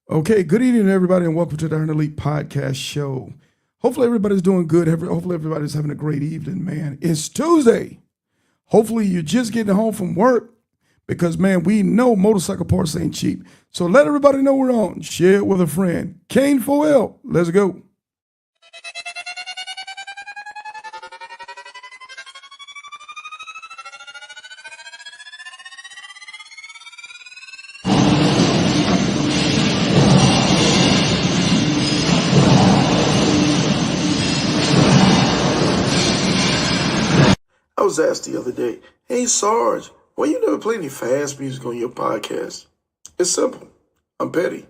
Okay, good evening, everybody, and welcome to the Iron Elite Podcast Show. Hopefully, everybody's doing good. Hopefully, everybody's having a great evening, man. It's Tuesday. Hopefully, you're just getting home from work because, man, we know motorcycle parts ain't cheap. So let everybody know we're on. Share it with a friend. Kane 4L, let's go. I was asked the other day, hey Sarge, why you never play any fast music on your podcast? It's simple. I'm petty.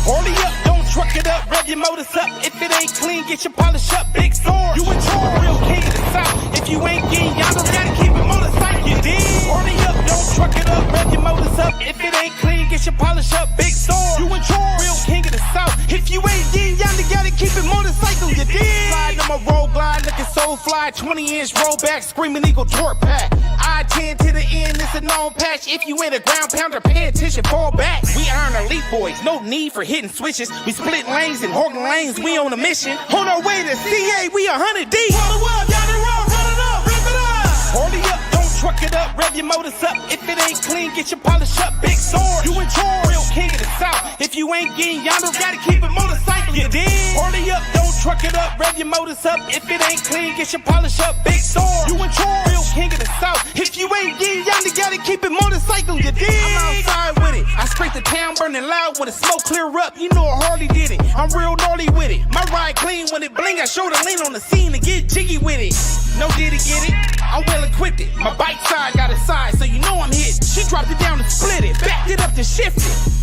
Hurry up, don't truck it up, rev your motors up. If it ain't clean, get your polish up, big sword. You in charge, real king of the south. If you ain't getting, y'all don't gotta keep it motorcycle, you dig? Hurry up, don't truck it up, rev your motors up. If it ain't clean, get your polish up, big sword. You in charge, real king of the south. If you ain't getting, y'all don't gotta keep it motorcycle, you dig? Sliding on my road glide, looking so fly, 20-inch rollback, screaming eagle torque pack. I-10 to the end, it's a known patch. If you ain't a ground pounder, pay attention, fall back. We iron elite boys, no need for hitting switches. We split lanes and hogging lanes, we on a mission. On our way to CA, we 100 deep. Hold it up, y'all the road, run it up, rip it up. Hurry up, don't truck it up, rev your motors up. If it ain't clean, get your polish up, big sword. You in charge, real king of the south. If you ain't getting yonder, gotta keep it motorcycle, you dig? Hurry up, don't truck it up, rev your motors up. If it ain't clean, get your polish up, big sword. You in charge, real king of the south. If you ain't getting yonder, gotta keep it motorcycle, you dig? I'm outside with it. I scrape the town burning loud when the smoke clear up. You know I hardly did it. I'm real naughty with it. My ride clean when it bling. I show the lean on the scene to get jiggy with it. No did it, get it? I'm well equipped it. My bike side got a side, so you know I'm hit. She dropped it down and split it. Backed it up to shift it.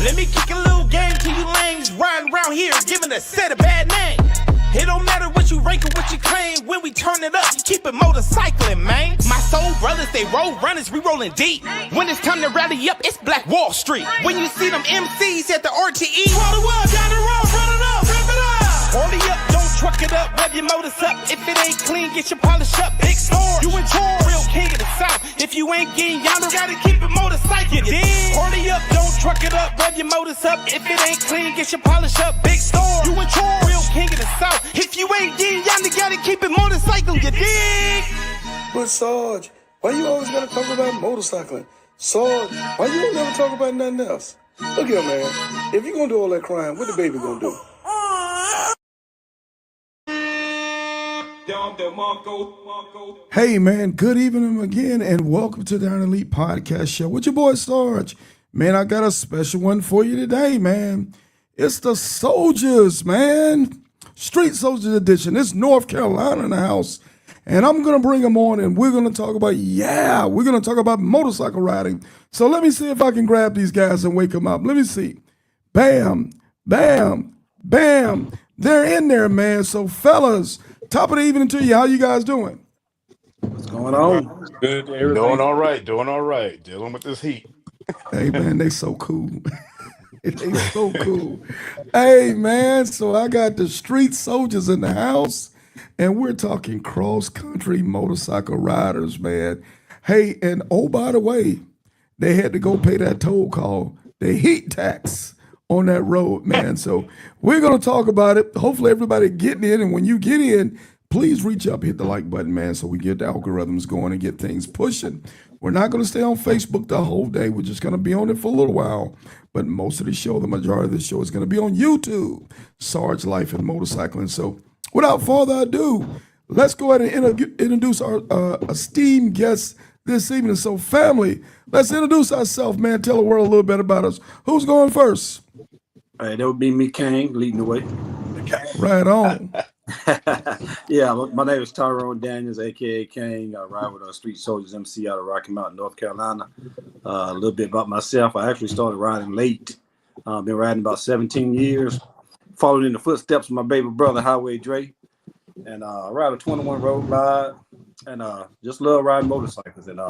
Let me kick a little game to you lames riding around here, giving a set a bad name. It don't matter what you rank or what you claim. When we turn it up, keep it motorcycling, man. My soul brothers, they roll runners, we rolling deep. When it's time to rally up, it's Black Wall Street. When you see them MCs at the RTE, roll the wall down the road, run it up, rip it up. Hurry up, don't truck it up, rev your motors up. If it ain't clean, get your polish up, big sword. You in charge, real king of the south. If you ain't getting yonder, gotta keep it motorcycle, you dig? Hurry up, don't truck it up, rev your motors up. If it ain't clean, get your polish up, big sword. You in charge, real king of the south. If you ain't getting yonder, gotta keep it motorcycle, you dig? But Sarge, why you always gotta talk about motorcycling? Sarge, why you don't never talk about nothing else? Look here, man. If you gonna do all that crying, what the baby gonna do? Hey, man, good evening again, and welcome to the Iron Elite Podcast Show with your boy Sarge. Man, I got a special one for you today, man. It's the Soldiers, man. Street Soldiers Edition. It's North Carolina in the house. And I'm going to bring them on, and we're going to talk about motorcycle riding. So let me see if I can grab these guys and wake them up. Let me see. Bam, bam, bam. They're in there, man. So fellas, top of the evening to you. How you guys doing? What's going on? Good. Everything. Doing all right. Dealing with this heat. Hey, man, they so cool. They so cool. Hey, man, so I got the Street Soldiers in the house, and we're talking cross-country motorcycle riders, man. Hey, and oh, by the way, they had to go pay that toll call, the heat tax on that road, man. So we're going to talk about it. Hopefully everybody getting in, and when you get in, please reach up, hit the like button, man, so we get the algorithms going and get things pushing. We're not going to stay on Facebook the whole day. We're just going to be on it for a little while. But most of the show, the majority of the show is going to be on YouTube, Sarge Life and Motorcycling. So without further ado, let's go ahead and introduce our esteemed guests this evening. So family, let's introduce ourselves, man. Tell the world a little bit about us. Who's going first? All right, that would be me, Kane, leading the way. Right on. Yeah, my name is Tyrone Daniels, a.k.a. Kane. I ride with Street Soldiers MC out of Rocky Mountain, North Carolina. A little bit about myself. I actually started riding late. Been riding about 17 years. Followed in the footsteps of my baby brother, Highway Dre. And I ride a 21 road glide. And just love riding motorcycles. And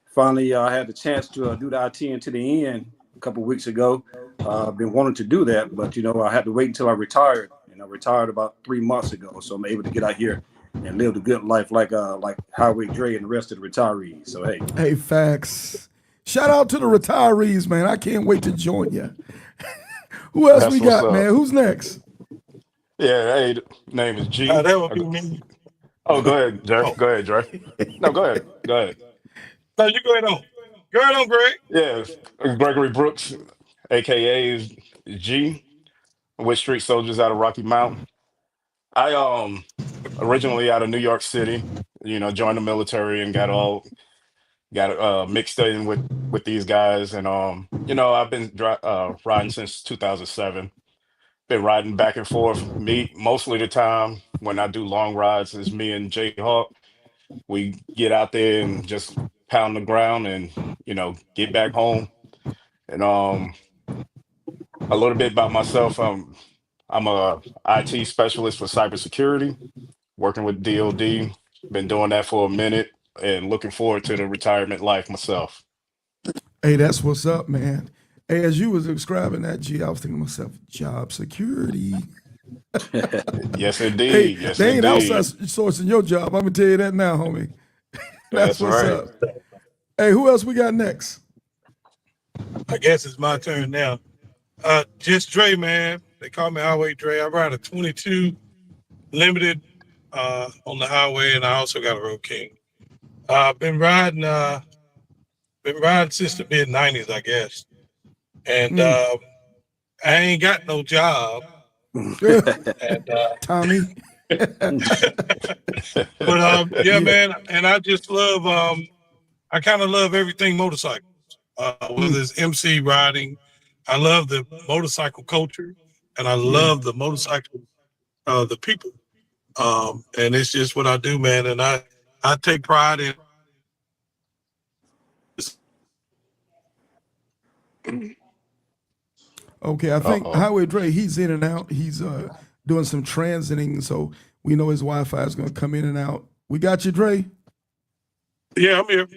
finally, I had the chance to do the I-10 to the end a couple weeks ago. I've been wanting to do that, but, I had to wait until I retired. I retired about 3 months ago, so I'm able to get out here and live a good life like Highway Dre and the rest of the retirees. So hey, facts. Shout out to the retirees, man. I can't wait to join you. Who else we That's what's got, up. man? Who's next? Yeah, hey, name is G. That would be me. Oh, go ahead, Dre. Oh, Go ahead, Dre. No, go ahead. Go ahead. no, you go ahead on. Go ahead on, Greg. Yeah, Gregory Brooks, aka is G, with Street Soldiers out of Rocky Mount. I originally out of New York City, joined the military and got mixed in with these guys, and I've been riding since 2007. Been riding back and forth. Me mostly the time when I do long rides is me and Jay Hawk. We get out there and just pound the ground and get back home. And a little bit about myself. I'm a IT specialist for cybersecurity, working with DoD. Been doing that for a minute and looking forward to the retirement life myself. Hey, that's what's up, man. Hey, as you was describing that, G, I was thinking to myself, job security. Yes, Hey, indeed. Yes, they ain't outside indeed. sourcing your job. I'm gonna tell you that now, homie. That's That's what's right. up. Hey, who else we got next? I guess it's my turn now. Just Dre, man. They call me Highway Dre. I ride a 22 limited on the highway, and I also got a Road King. I've been riding since the mid '90s, I guess. And Mm. I ain't got no job. And Tommy. but yeah, Yeah. man. And I just love I kind of love everything motorcycle. Whether Mm. it's MC riding, I love the motorcycle culture, and I Yeah. love the motorcycle, the people. And it's just what I do, man. And I take pride in. Okay, I think Uh-oh. Highway Dre, he's in and out. He's doing some transiting, so we know his Wi-Fi is gonna come in and out. We got you, Dre. Yeah, I'm here.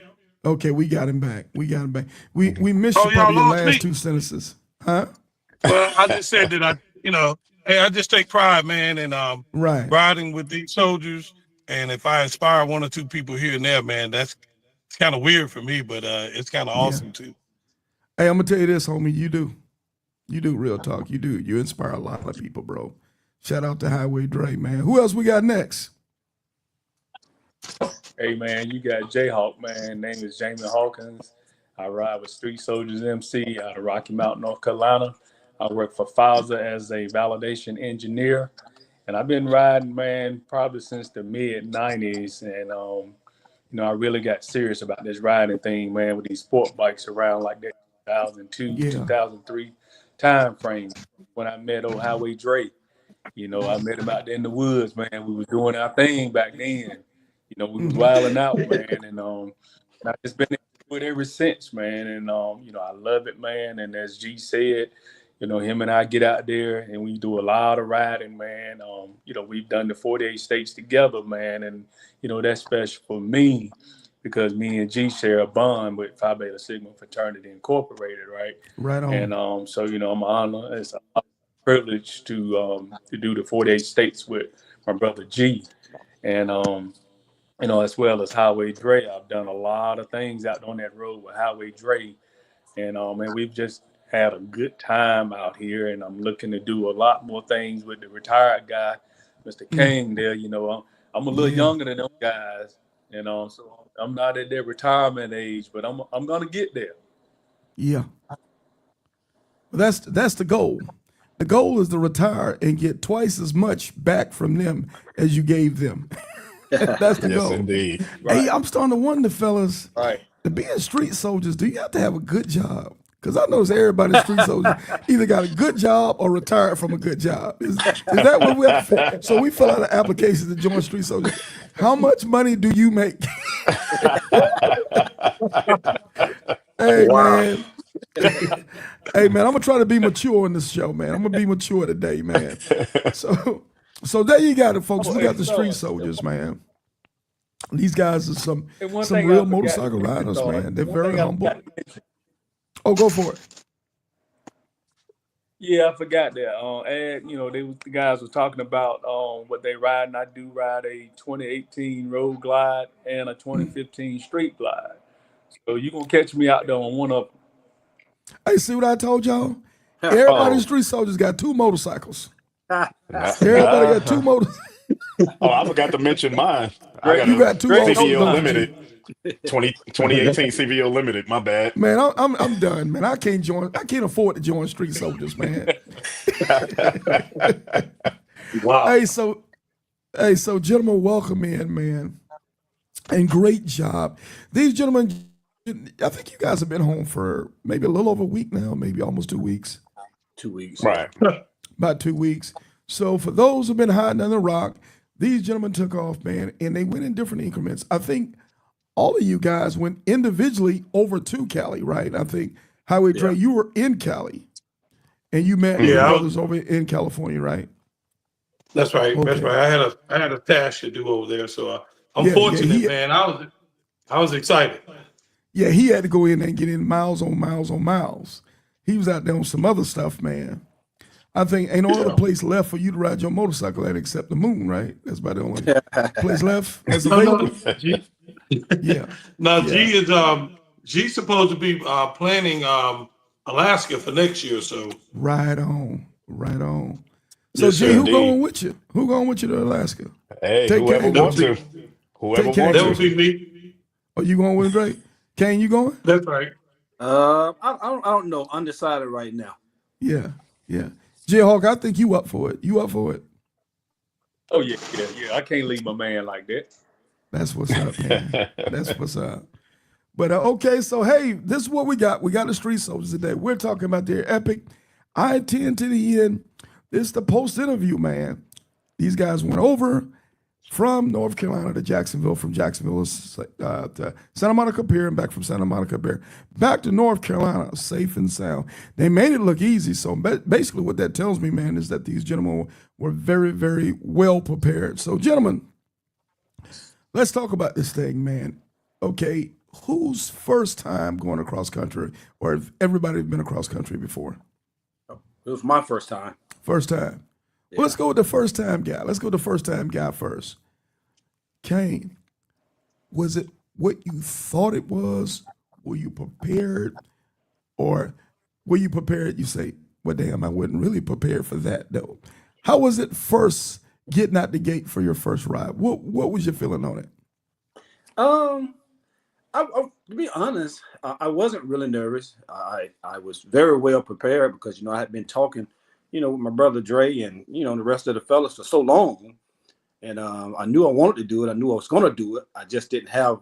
Okay, we got him back. We got him back. We missed Oh, you y'all probably your lost last me. two sentences. Huh? Well, I just said that hey, I just take pride, man, in Right. riding with these soldiers. And if I inspire one or two people here and there, man, it's kind of weird for me, but it's kind of Yeah. awesome too. Hey, I'm gonna tell you this, homie. You do. You do real talk. You do. You inspire a lot of people, bro. Shout out to Highway Dre, man. Who else we got next? Hey man, you got Jayhawk, man. Name is Jamie Hawkins. I ride with Street Soldiers MC out of Rocky Mount, North Carolina. I work for FASA as a validation engineer. And I've been riding, man, probably since the mid 90s. And I really got serious about this riding thing, man, with these sport bikes around like that 2002, Yeah. 2003 time frame when I met old Highway Dre. I met him out there in the woods, man. We was doing our thing back then. We was Hmm. wilding out, man, and I've just been into it ever since, man. And I love it, man. And as G said, him and I get out there and we do a lot of riding, man. We've done the 48 states together, man, and that's special for me because me and G share a bond with Phi Beta Sigma Fraternity Incorporated, right? Right on. And so I'm honored. It's a privilege to do the 48 states with my brother G, and as well as Highway Dre. I've done a lot of things out on that road with Highway Dre, and we've just had a good time out here. And I'm looking to do a lot more things with the retired guy, Mr. Mm. King. There, I'm a little Yeah. younger than those guys, so I'm not at their retirement age, but I'm gonna get there. Yeah. Well, that's the goal. The goal is to retire and get twice as much back from them as you gave them. That's the Yes, goal. indeed. Hey, Right, I'm starting to wonder, fellas, right. to be in street soldiers, do you have to have a good job? Because I notice everybody in street soldiers either got a good job or retired from a good job. Is that what we have to, so we fill out an application to join street soldiers. How much money do you make? Hey Wow. man. Hey man, I'm gonna try to be mature in this show, man. I'm gonna be mature today, man. So there you got it, folks. Oh, We hey, got the street soldiers, man. These guys are some and one some thing I real forgot to motorcycle mention, riders, Todd. man. They're One very thing I humble. forgot to mention. Oh, go for it. Yeah, I forgot that. The guys were talking about what they ride, and I do ride a 2018 Road Glide and a 2015 Street Glide. So you gonna catch me out there on one of Hey, see what I told y'all? Yeah. Everybody in Oh, Street Soldiers got two motorcycles. nah, Everybody got two motors. oh, I forgot to mention mine. I Dre. got You a got two Dre also, knows CVO don't you, mine. G? Limited 2018 CVO Limited. My bad. Man, I'm done, man. I can't join. I can't afford to join Street Soldiers, man. Wow. Hey, so gentlemen, welcome in, man, and great job. These gentlemen, I think you guys have been home for maybe a little over a week now, maybe almost 2 weeks, 2 weeks, yeah. Right. about 2 weeks. So for those who've been hiding under the rock, these gentlemen took off, man, and they went in different increments. I think all of you guys went individually over to Cali, right? I think Highway Yeah. Dre, you were in Cali, and you met your Yeah, Hmm. brothers over in California, right? that's right. That's Okay. right. I had a task to do over there, so I'm Yeah, fortunate, man. I was excited. he had to go in and get in miles on miles on miles. He was out there on some other stuff, man. I think ain't no other Yeah. place left for you to ride your motorcycle at except the moon, right? That's about the only place left that's No, no, available. G. Yeah, Now yeah, G's supposed to be planning Alaska for next year, so right on, right on. So yes, G, sir. who going Indeed. with you? Who going with you to Alaska? Hey, Take whoever Kane That with want would you. to, be whoever Take want Kane that to. would with you. be me. Are you going with Drake? Kane, you going? That's right. I don't know. Undecided right now. Yeah, yeah. Jayhawk, I think you up for it. You up for it? Oh yeah. I can't leave my man like that. That's what's up, man. That's what's up. But okay, so hey, this is what we got. We got the Street Soldiers today. We're talking about their epic I-10 to the end. This is the post interview, man. These guys went over from North Carolina to Jacksonville, from Jacksonville to Santa Monica Pier, and back from Santa Monica Pier back to North Carolina, safe and sound. They made it look easy. So basically, what that tells me, man, is that these gentlemen were very, very well prepared. So, gentlemen, let's talk about this thing, man. Okay, who's first time going across country, or have everybody been across country before? It was my first time. First time. Well, let's Yeah. go with the first time guy. Let's go with the first time guy first. Kane, was it what you thought it was? Were you prepared? Or were you prepared? You say, well, damn, I wasn't really prepared for that, though. How was it first getting out the gate for your first ride? What was your feeling on it? Um, to be honest, I wasn't really nervous. I was very well prepared because I had been talking, with my brother Dre and the rest of the fellas for so long, and I knew I wanted to do it. I knew I was going to do it. I just didn't have.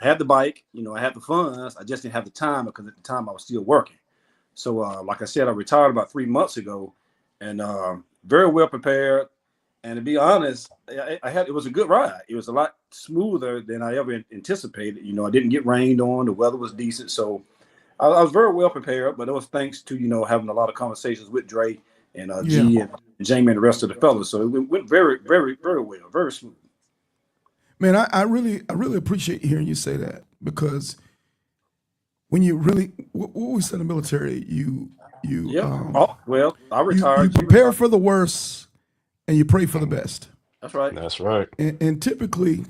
I had the bike, I had the funds. I just didn't have the time because at the time I was still working. So, like I said, I retired about 3 months ago, and very well prepared. And to be honest, it was a good ride. It was a lot smoother than I ever anticipated. I didn't get rained on. The weather was decent, so I was very well prepared. But it was thanks to having a lot of conversations with Dre and Yeah. G and Jamie and the rest of the fellas. So it went very, very, very well, very smooth. Man, I really appreciate hearing you say that, because when you really, what we said in the military, you Yeah. Oh well, I you retired. G prepare retired. for the worst and you pray for the best. That's right. That's right. And typically,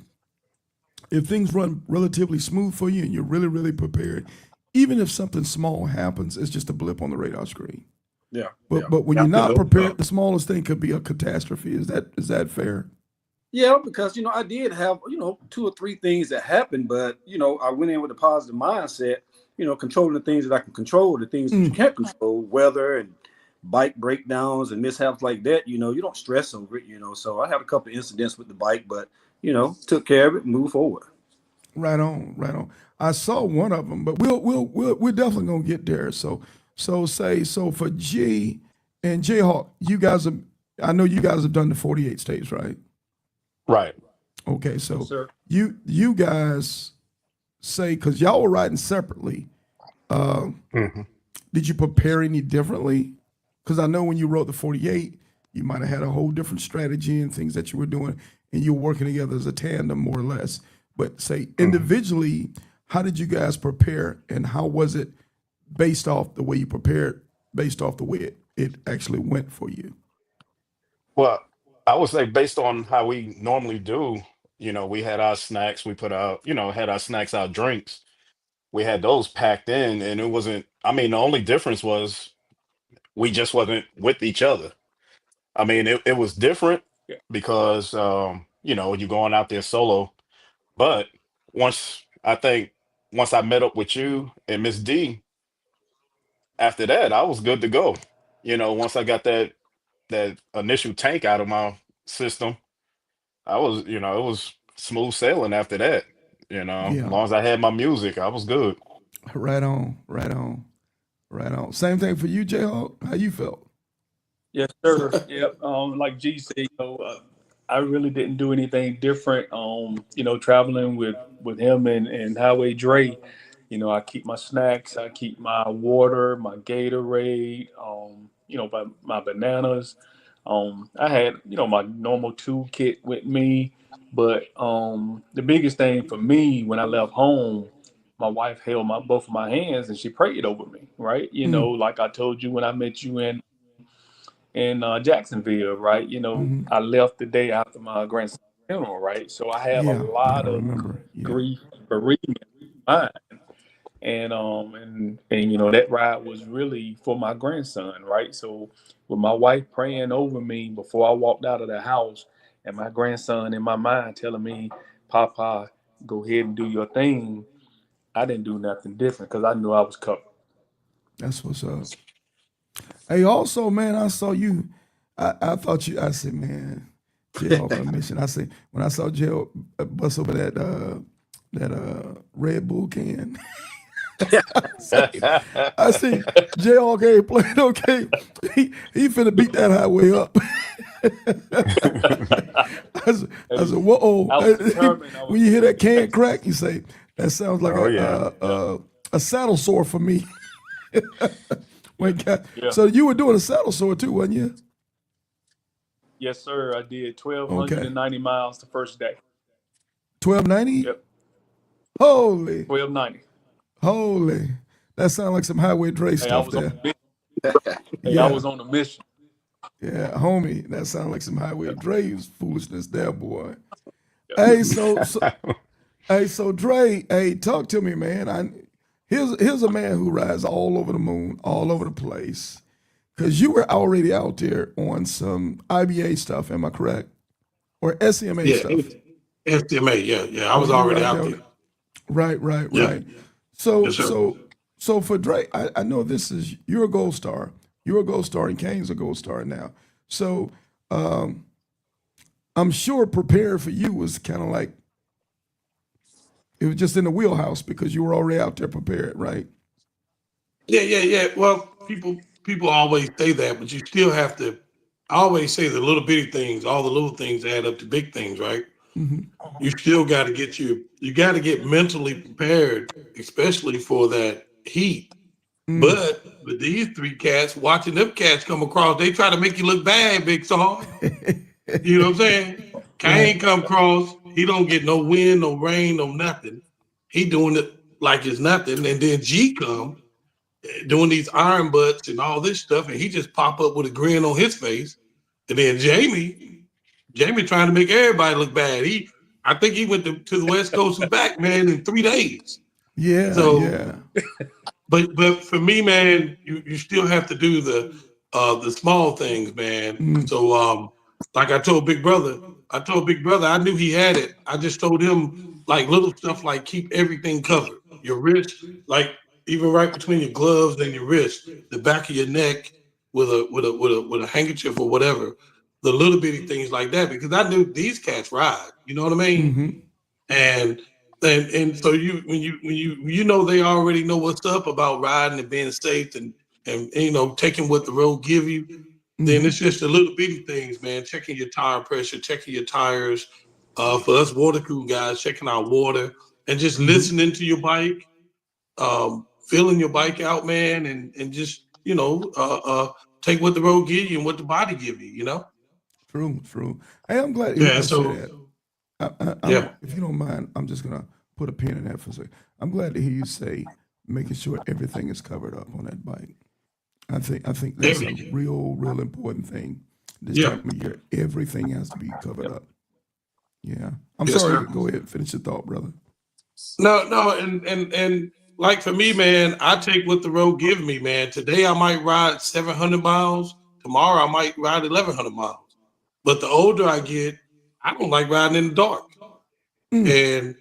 if things run relatively smooth for you and you're really, really prepared, even if something small happens, it's just a blip on the radar screen. Yeah. But Yeah. when Yeah, you're not no, prepared, the smallest thing could be a catastrophe. Is that fair? Yeah, because I did have 2 or 3 things that happened, but I went in with a positive mindset. Controlling the things that I can control, the things that you can't control, weather and bike breakdowns and mishaps like that. You don't stress over it. So I had a couple of incidents with the bike, but took care of it and moved forward. Right on, right on. I saw one of them, but we're definitely gonna get there. So for G and Jayhawk, you guys have, I know you guys have done the 48 states, right? Right. Okay, Yes, so sir. you guys say, because y'all were riding separately, Hmm. did you prepare any differently? Because I know when you wrote the 48, you might have had a whole different strategy and things that you were doing, and you were working together as a tandem, more or less. But say individually, how did you guys prepare, and how was it based off the way you prepared, based off the way it actually went for you? Well, I would say based on how we normally do, we had our snacks, we put out, had our snacks, our drinks. we had those packed in, and it wasn't. I mean, the only difference was we just wasn't with each other. I mean, it was different Yeah. because you're going out there solo. But once I think once I met up with you and Miss D, after that I was good to go. Once I got that initial tank out of my system, I was, it was smooth sailing after that. As Yeah. long as I had my music, I was good. Right on. Right on. Right on. Same thing for you, Jayhawk. How you felt? Yes, sir. Yep. Like G said, I really didn't do anything different. Traveling with him and Highway Dre. I keep my snacks, I keep my water, my Gatorade, my bananas. I had, my normal toolkit with me. But the biggest thing for me when I left home, my wife held my both of my hands and she prayed over me, right? Mm. Like I told you when I met you in Jacksonville, right? Hmm. I left the day after my grandson's funeral, right? So I have a Yeah. Yeah. lot I of remember. Yeah. grief, bereavement in mind. And that ride was really for my grandson, right? So with my wife praying over me before I walked out of the house, and my grandson in my mind telling me, "Papa, go ahead and do your thing," I didn't do nothing different because I knew I was covered. That's what's up. Hey, also, man, I saw you. I thought you. I said, man, Jayhawk on a mission. I said when I saw Jay bust over that Red Bull can. I see Jayhawk ain't playing okay. He finna beat that highway up. I said, whoa. I was determined. I was When you hear going to that get can that. crack, you say, that sounds like Oh yeah. Yeah, a saddle sore for me. yeah, yeah. So you were doing a saddle sore too, wasn't you? Yes, sir. I did Okay. 1,290 miles the first day. 1290? Yep, Holy, 1,290. holy. That sounds like some Highway Dre Hey, I stuff was on there. a mission. Hey, I Yeah. was on a mission. Yeah, homie. That sounds like some Highway Dre's foolishness there, boy. Yep. Hey, so Dre, hey, talk to me, man. Here's a man who rides all over the moon, all over the place. Cause you were already out there on some IBA stuff, am I correct? Or SEMA Yeah, stuff. STMA. Yeah, yeah. I Oh, was you were already out out there. there. Right, right, Yeah, right. So, yes, sir. so, so for Dre, I know this is you're a gold star. You're a gold star, and Kane's a gold star now. So, I'm sure prepared for you was kind of like it was just in the wheelhouse because you were already out there prepared, right? Yeah, yeah, yeah. Well, people always say that, but you still have to. I always say the little bitty things, all the little things add up to big things, right? Mm-hmm. You still got to get you got to get mentally prepared, especially for that heat. Mm. But with these three cats, watching them cats come across, they try to make you look bad, Big Saw. You know what I'm saying? Right. Kane come across, he don't get no wind, no rain, no nothing. He doing it like it's nothing. And then G come doing these iron butts and all this stuff, and he just pop up with a grin on his face. And then Jamie trying to make everybody look bad. I think he went to the West Coast and back, man, in 3 days. Yeah, So yeah. but for me, man, you still have to do the small things, man. Mm. So like I told Big Brother I knew he had it. I just told him like little stuff like keep everything covered. Your wrist, like even right between your gloves and your wrist, the back of your neck with a handkerchief or whatever. The little bitty things like that, because I knew these cats ride. You know what I mean? Mm-hmm. and and so you know they already know what's up about riding and being safe and taking what the road give you. Then Mm-hmm. it's just the little bitty things, man. Checking your tire pressure, checking your tires. For us water crew guys, checking our water and just Mm-hmm. listening to your bike, filling your bike out, man, and just take what the road give you and what the body give you. You know. True, true. Hey, I'm glad to hear Yeah. you say So that. I'm, yeah. if you don't mind, I'm just gonna put a pin in that for a second. I'm glad to hear you say making sure everything is covered up on that bike. I think that's a Every, real important thing. This yeah. time of year, everything has to be covered Yep. up. Yeah. I'm Yes, sorry. sir. Go ahead, finish your thought, brother. No, no, and like for me, man, I take what the road give me, man. Today I might ride 700 miles. Tomorrow I might ride 1,100 miles. But the older I get, I don't like riding in the dark. And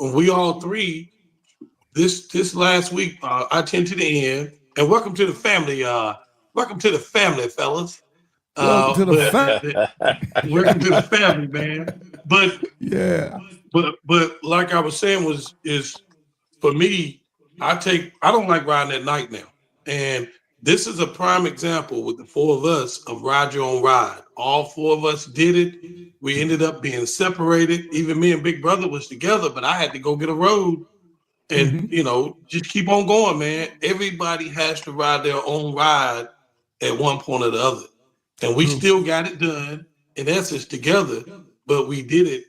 we all three this last week, I-10 to the end, and welcome to the family. Welcome to the family, fellas. Welcome to the But family. welcome to the family, man. But Yeah. but like I was saying is for me, I don't like riding at night now. And this is a prime example with the four of us of ride your own ride. All four of us did it. We ended up being separated. Even me and Big Brother was together, but I had to go get a road and just keep on going, man. Everybody has to ride their own ride at one point or the other. And we True. still got it done in essence together, but we did it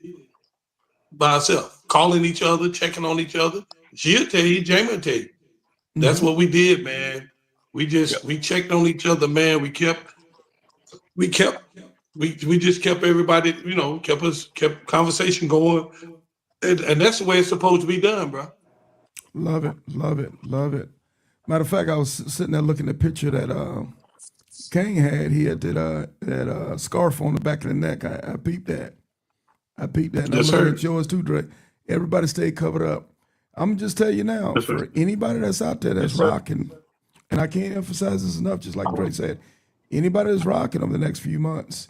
by ourselves, calling each other, checking on each other. She'll tell you, Jamie will tell you. That's what we did, man. We checked on each other, man. We kept we just kept everybody, kept conversation going. And that's the way it's supposed to be done, bro. Love it. Love it. Love it. Matter of fact, I was sitting there looking at the picture that Kane had. He had that scarf on the back of the neck. I peeped that. I peeped that. And I'm Yes, looking sir. at yours too, Dre. Everybody stay covered up. I'm just tell you now, Yes, sir. for anybody that's out there that's Yes, sir. rocking, and I can't emphasize this enough, just like Dre said, anybody that's rocking over the next few months,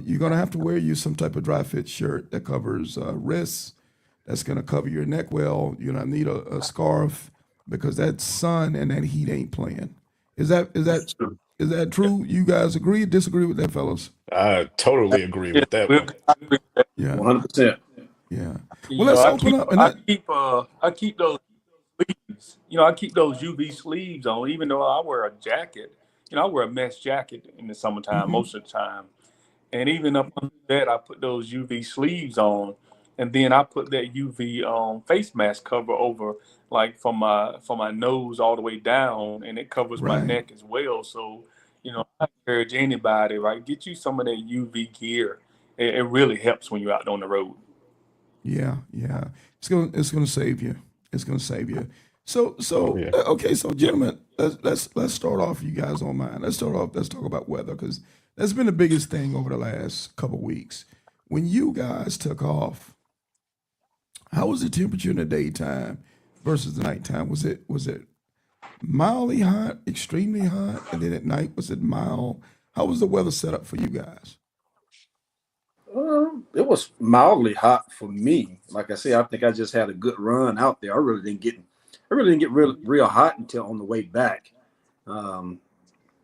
you're gonna have to wear you some type of dry fit shirt that covers wrists, that's gonna cover your neck well. You're gonna need a scarf because that sun and that heat ain't playing. Is that is that is that true? You guys agree or disagree with that, fellas? I totally agree Yeah, with that we'll, one. Yeah, 100%. yeah. You Well, know, let's open up and I keep those sleeves. I keep those UV sleeves on, even though I wear a jacket. I wear a mesh jacket in the summertime most of the time. And even up under that, I put those UV sleeves on, and then I put that UV face mask cover over, like from my nose all the way down, and it covers my right. neck as well. So, I encourage anybody, right, get you some of that UV gear. It really helps when you're out on the road. Yeah, yeah. It's gonna save you. It's gonna save you. So Oh so yeah. okay. So gentlemen, let's start off. You guys don't mind. Let's start off. Let's talk about weather because that's been the biggest thing over the last couple weeks. When you guys took off, how was the temperature in the daytime versus the nighttime? Was it mildly hot, extremely hot, and then at night was it mild? How was the weather set up for you guys? It was mildly hot for me. Like I said, I think I just had a good run out there. I really didn't get real hot until on the way back, um,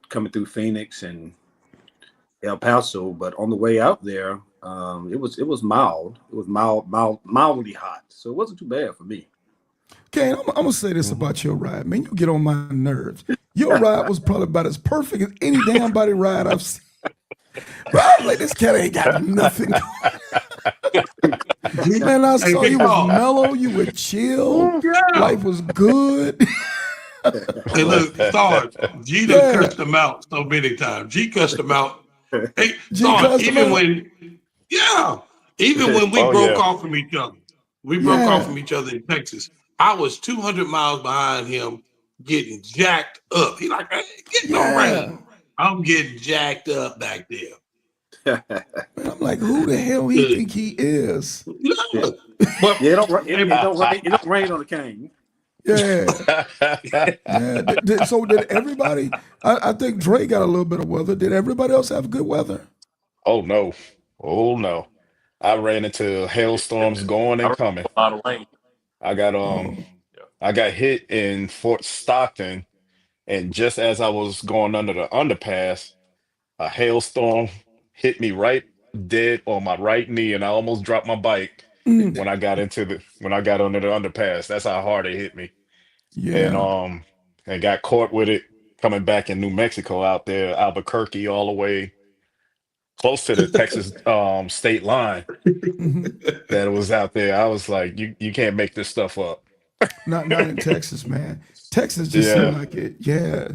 coming through Phoenix and El Paso. But on the way out there, it was mild. It was mildly hot. So it wasn't too bad for me. Okay, I'm gonna say this Mhm. about your ride, man. You get on my nerves. Your ride was probably about as perfect as any damn body ride I've seen. Bro, I was like, this cat ain't got nothing. Man, I Hey, saw big you was dog. mellow, you were chill, Yeah. life was good. Hey, look, Sarge, G done Yeah, cussed them out so many times. G cussed them out. Hey, G Sarge, cussed him out. even when we Oh broke yeah. off from each other, we broke off Yeah, from each other in Texas. I was 200 miles behind him getting jacked up. He like, hey, get no yeah. rain. I'm getting jacked up back Man, I'm like, who the hell he there. think he is? Yeah, Yeah. But, it don't ra- it, hey, it don't rain. It don't rain on the cane. Yeah, yeah. So did everybody? I think Dre got a little bit of weather. Did everybody else have good weather? Oh no. Oh no. I ran into hailstorms going I and ran coming. a lot of rain. I got Oh, Yeah. I got hit in Fort Stockton, and just as I was going under the underpass, a hailstorm hit me right dead on my right knee, and I almost dropped my bike when I got under the underpass. That's how hard it hit me. And yeah. and got caught with it coming back in New Mexico out there, Albuquerque, all the way close to the Texas state line Hmm. that was out there. I was like, you can't make this stuff up. Not in Texas, man. Texas just seemed Yeah, like it. Yeah,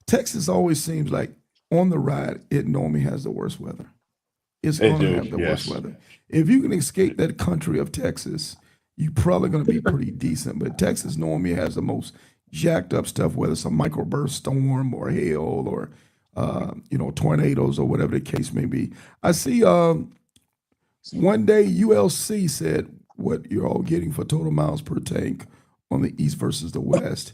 Texas always seems like on the ride it normally has the worst weather. It's they gonna do. have the worst Yes. weather. If you can escape that country of Texas, you're probably going to be pretty decent. But Texas normally has the most jacked up stuff, whether it's a microburst storm or hail or tornadoes or whatever the case may be. I see one day ULC said what you're all getting for total miles per tank on the east versus the west.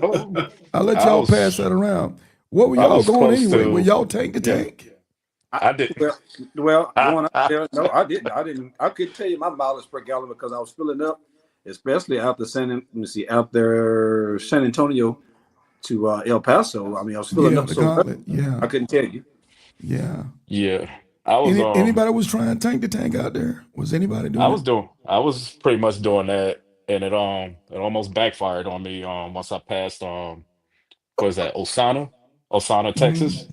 Oh, I'll let I y'all pass was that around. What were I y'all was going close anyway? Were to, y'all tank to yeah. tank? I did. Well, going out there, no, I didn't. I couldn't tell you my mileage per gallon because I was filling up, especially out there San Antonio to El Paso. I mean, I was filling Yeah, up the so early, gauntlet. Yeah, I couldn't tell you. yeah. Yeah, I was Anybody was trying tank to tank out there? Was anybody doing it? I was pretty much doing that, and it almost backfired on me once I passed what is that, Osana, Texas.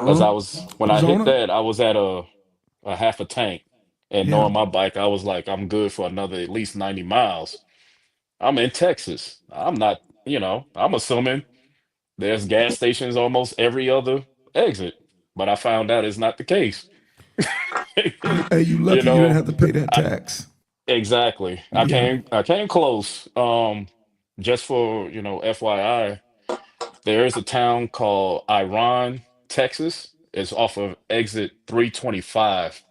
Because Uh-huh. when I hit Ozona? that, I was at a half a tank, and Yeah. knowing my bike, I was like, I'm good for another at least 90 miles. I'm in Texas. I'm not, I'm assuming there's gas stations almost every other exit, but I found out it's not the case. Hey, you You lucky you didn't know, have to pay that I tax. exactly. Yeah. I came close. Just for, FYI, there is a town called Iran, Texas. It's off of exit 325,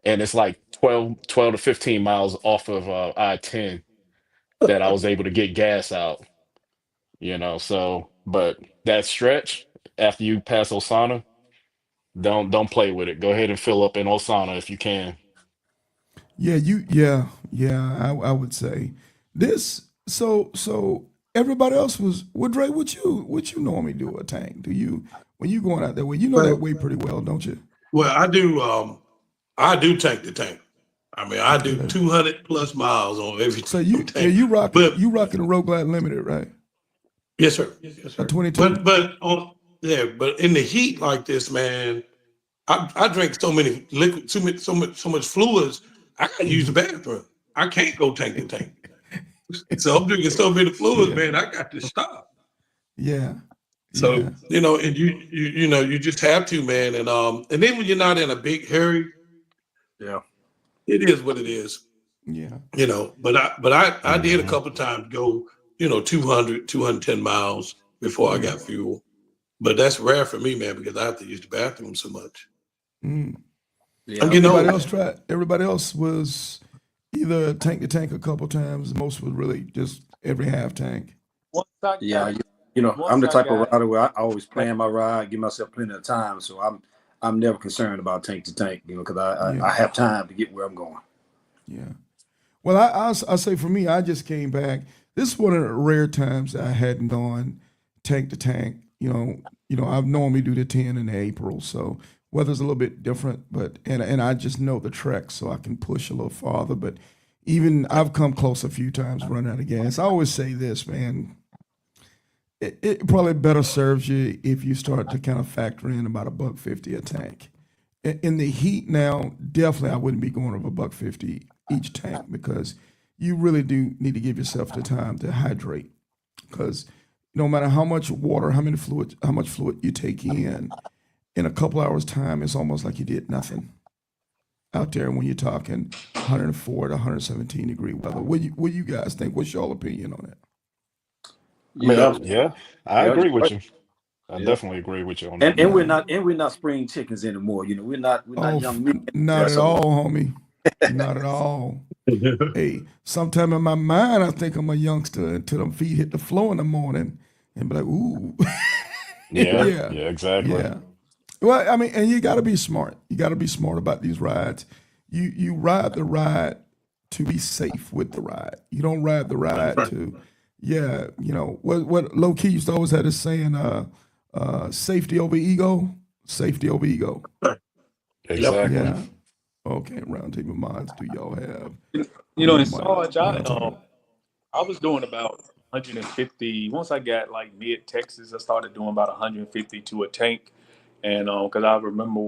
and it's like 12 to 15 miles off of I-10 that I was able to get gas out, so but that stretch after you pass Osana, don't play with it. Go ahead and fill up in Osana if you can. Yeah, I would say this. So everybody else was well, Dre, what you normally do a tank? Do you when you going out there? Well, you know that Well, way pretty well, don't you? well, I do tank to tank. I mean, I Okay, do 200 plus miles on every so you yeah tank. But you rocking a Road Glide Limited, right? yes, sir. Yes, A sir. 22. But in the heat like this, man, I drink so many liquid, so much fluids. I gotta use the Mhm. bathroom. I can't go tank to tank. So I'm drinking so many fluids, Yeah, man. I got to stop. yeah, So yeah, and you just have to, man. And then when you're not in a big hurry, Yeah. it is what it is. yeah. But I did a Hmm. couple times go 200, 210 miles before I Yeah. got fuel. But that's rare for me, man, because I have to use the bathroom so much. Mm. I'm Yeah. getting Everybody old, else man. tried. Everybody else was either tank to tank a couple times. Most was really just every half tank. Once I Yeah. got, I'm once the I type of got, rider where I always plan my ride, give myself plenty of time. So I'm never concerned about tank to tank, because I Yeah, have time to get where I'm going. yeah. Well, I say for me, I just came back. This is one of the rare times that I hadn't gone tank to tank. I normally do the 10 in April, so weather's a little bit different. But and I just know the trek, so I can push a little farther. But even I've come close a few times running out of gas. I always say this, man. It probably better serves you if you start to kind of factor in about a buck 50 a tank. In the heat now, definitely I wouldn't be going over a buck 50 each tank because you really do need to give yourself the time to hydrate. Because no matter how much water, how much fluid you take in a couple hours time, it's almost like you did nothing out there when you're talking 104 to 117-degree weather. What you guys think? What's your opinion on it? I mean, Yeah. yeah, I Yeah. agree with you. I Yeah. definitely agree with you on that, And man. we're not spring chickens anymore. We're not Oh, young men not there. at So all, homie. Not at all. Hey, sometime in my mind, I think I'm a youngster until them feet hit the floor in the morning and be like, ooh, Yeah, yeah, yeah, exactly. yeah. Well, I mean, and you got to be smart. You got to be smart about these rides. You ride the ride to be safe with the ride. You don't ride the ride to, yeah, what low key used to always have this saying, safety over ego, safety over ego. Yep. Exactly. Yeah. Okay, round table mods, do y'all have in anybody Sarge, round table? I was doing about 150. Once I got like mid Texas, I started doing about 150 to a tank, and because I remember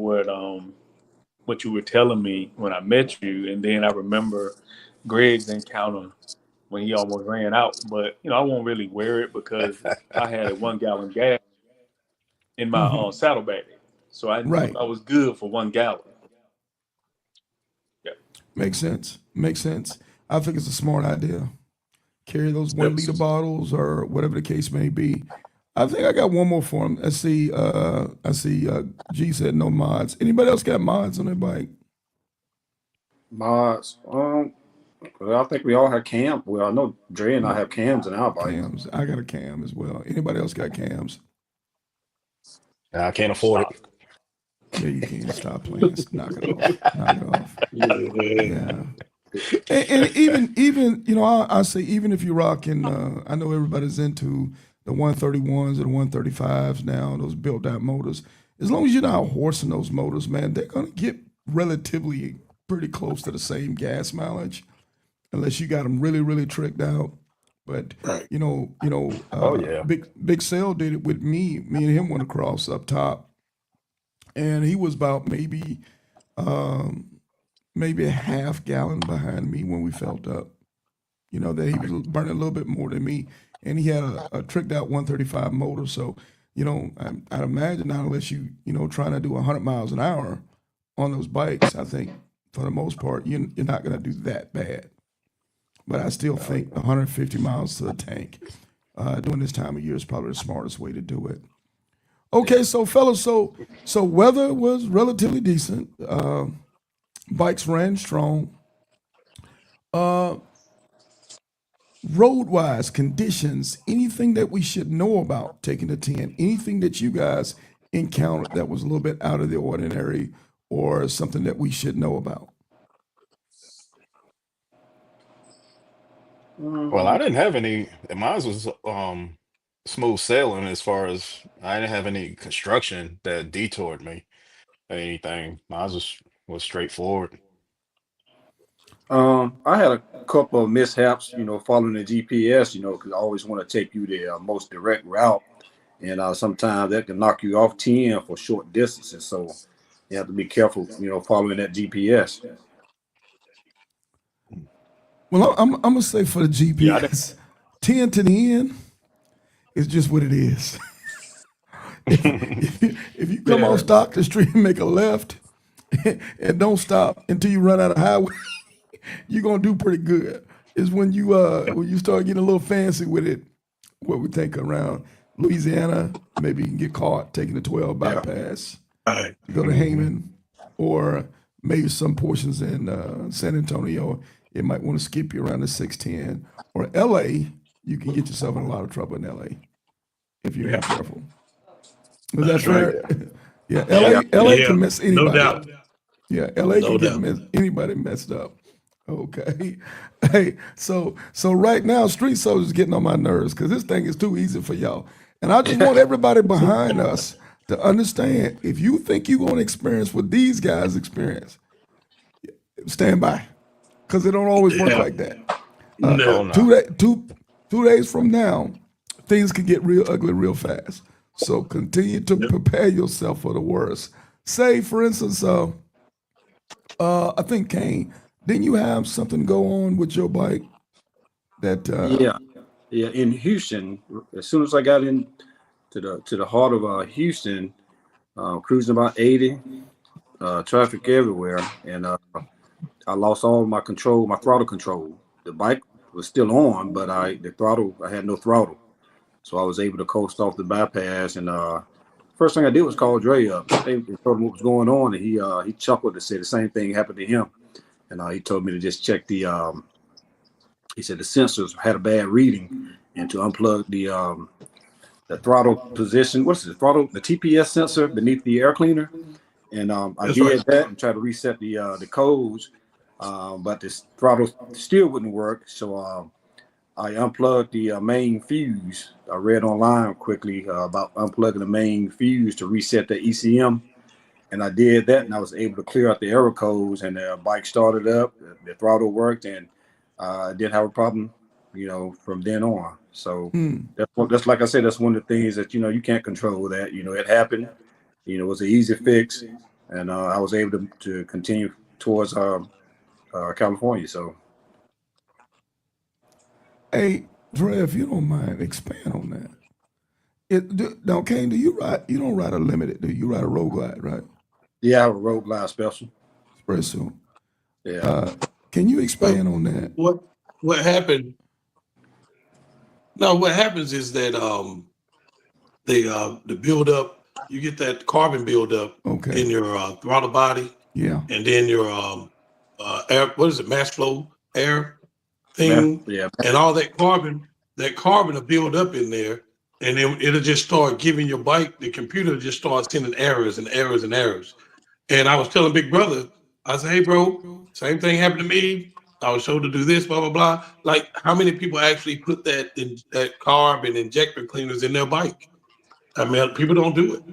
what you were telling me when I met you, and then I remember Greg's encounter when he almost ran out. But I won't really wear it because I had a 1 gallon gas in my Hmm. saddlebag, so I Right. was good for 1 gallon. Yeah. Makes sense. Makes sense. I think it's a smart idea. Carry those 1 liter bottles or whatever the case may be. I think I got one more for him. I see G said no mods. Anybody else got mods on their bike? Mods. Well, I think we all have cam. Well, I know Dre and I have cams in our bike. Cams. I got a cam as well. Anybody else got cams? I can't afford it. Yeah, you can stop playing. Knock it off. Knock it off. Yeah. And even I say even if you're rocking, I know everybody's into the 131s and 135s now, those built out motors. As long as you're not horsing those motors, man, they're gonna get relatively pretty close to the same gas mileage, unless you got them really really tricked out. But Right. Oh yeah. Big Sale did it with me. Me and him went across up top, and he was about maybe a half gallon behind me when we felt up. That he was burning a little bit more than me, and he had a tricked out 135 motor. So, I'd imagine not unless you trying to do 100 miles an hour on those bikes, I think for the most part you're not going to do that bad. But I still think 150 miles to the tank during this time of year is probably the smartest way to do it. Okay, so fellas, so weather was relatively decent. Bikes ran strong. Road wise conditions, anything that we should know about taking the 10, anything that you guys encountered that was a little bit out of the ordinary or something that we should know about? Well, I didn't have any. Mine was smooth sailing as far as I didn't have any construction that detoured me or anything. Mine was straightforward. I had a couple of mishaps, following the GPS, because I always want to take you the most direct route. And sometimes that can knock you off 10 for short distances. So you have to be careful, following that GPS. Well, I'm gonna say for the Yeah, I didn't. GPS, 10 to the end is just what it is. If you come off Stockton Street and make a left and don't stop until you run out of highway, you're gonna do pretty good. It's when you start getting a little fancy with it, what we think around Louisiana, maybe you can get caught taking the 12 bypass. Right. You go to Haman, or maybe some portions in San Antonio, it might want to skip you around the 610. Or LA, you can get yourself in a lot of trouble in LA if you're not careful. Is that fair? Yeah, LA Yeah, can mess no anybody doubt. up. Yeah, LA No can get doubt. anybody messed up. Okay. Hey, so right now, Street Soldier's getting on my nerves because this thing is too easy for y'all. And I just want everybody behind us to understand, if you think you're going to experience what these guys experience, stand by, because it don't always work Yeah. like that. Oh No. no. 2 days from now, things can get real ugly real fast. So continue to prepare yourself for the worst. Say, for instance, I think Kane, didn't you have something go on with your bike that Yeah. Yeah. In Houston, as soon as I got into the heart of Houston, cruising about 80, traffic everywhere. And I lost all my control, my throttle control. The bike was still on, but I had no throttle. So I was able to coast off the bypass. And first thing I did was call Dre up. They told him what was going on, and he chuckled and said the same thing happened to him. And he told me to just check he said the sensors had a bad reading, and to unplug the throttle position. What's the throttle? The TPS sensor beneath the air cleaner. And I That's did right. that and tried to reset the codes, but this throttle still wouldn't work. So I unplugged the main fuse. I read online quickly about unplugging the main fuse to reset the ECM, and I did that, and I was able to clear out the error codes, and the bike started up, the throttle worked, and I didn't have a problem, from then on. So that's like I said, that's one of the things that you can't control. That it happened. It was an easy fix, and I was able to continue towards California. So hey, Dre, if you don't mind, expand on that. Now, Kane, do you ride? You don't ride a limited, do you? You ride a road glide, right? yeah, I have a road glide special. Very soon. Yeah. Can you expand on that? What happened? No, what happens is that the buildup, you get that carbon buildup Okay. in your throttle body, Yeah. and then your air, what is it, mass flow air thing, Yeah. and all that carbon will build up in there, and then it'll just start giving your bike, the computer just starts sending errors and errors and errors. And I was telling Big Brother, I said, hey, bro, same thing happened to me. I was told to do this, blah, blah, blah. Like, how many people actually put that carb and injector cleaners in their bike? I mean, people don't do it.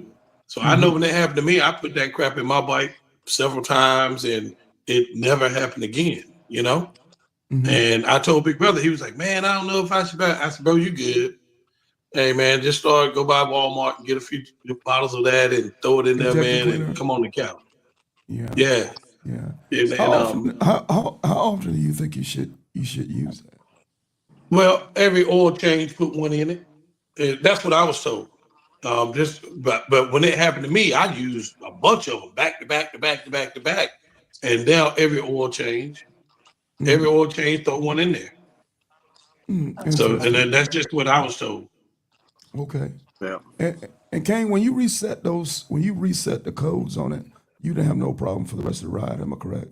So I know when that happened to me, I put that crap in my bike several times and it never happened again, you know? And I told Big Brother, he was like, man, I don't know if I should buy. I said, bro, you good. Hey, man, just go by Walmart and get a few bottles of that and throw it in there, Injector man, cleaner. and come on the couch. Yeah. Yeah. Yeah. And, How and often? How often do you think you should use that? well, every oil change, put one in it. And that's what I was told. But when it happened to me, I used a bunch of them back to back to back to back to back. And now every oil change, throw one in there. So, and then Interesting. that's just what I was told. Okay. Yeah. And Kane, when you reset the codes on it, you didn't have no problem for the rest of the ride. Am I correct?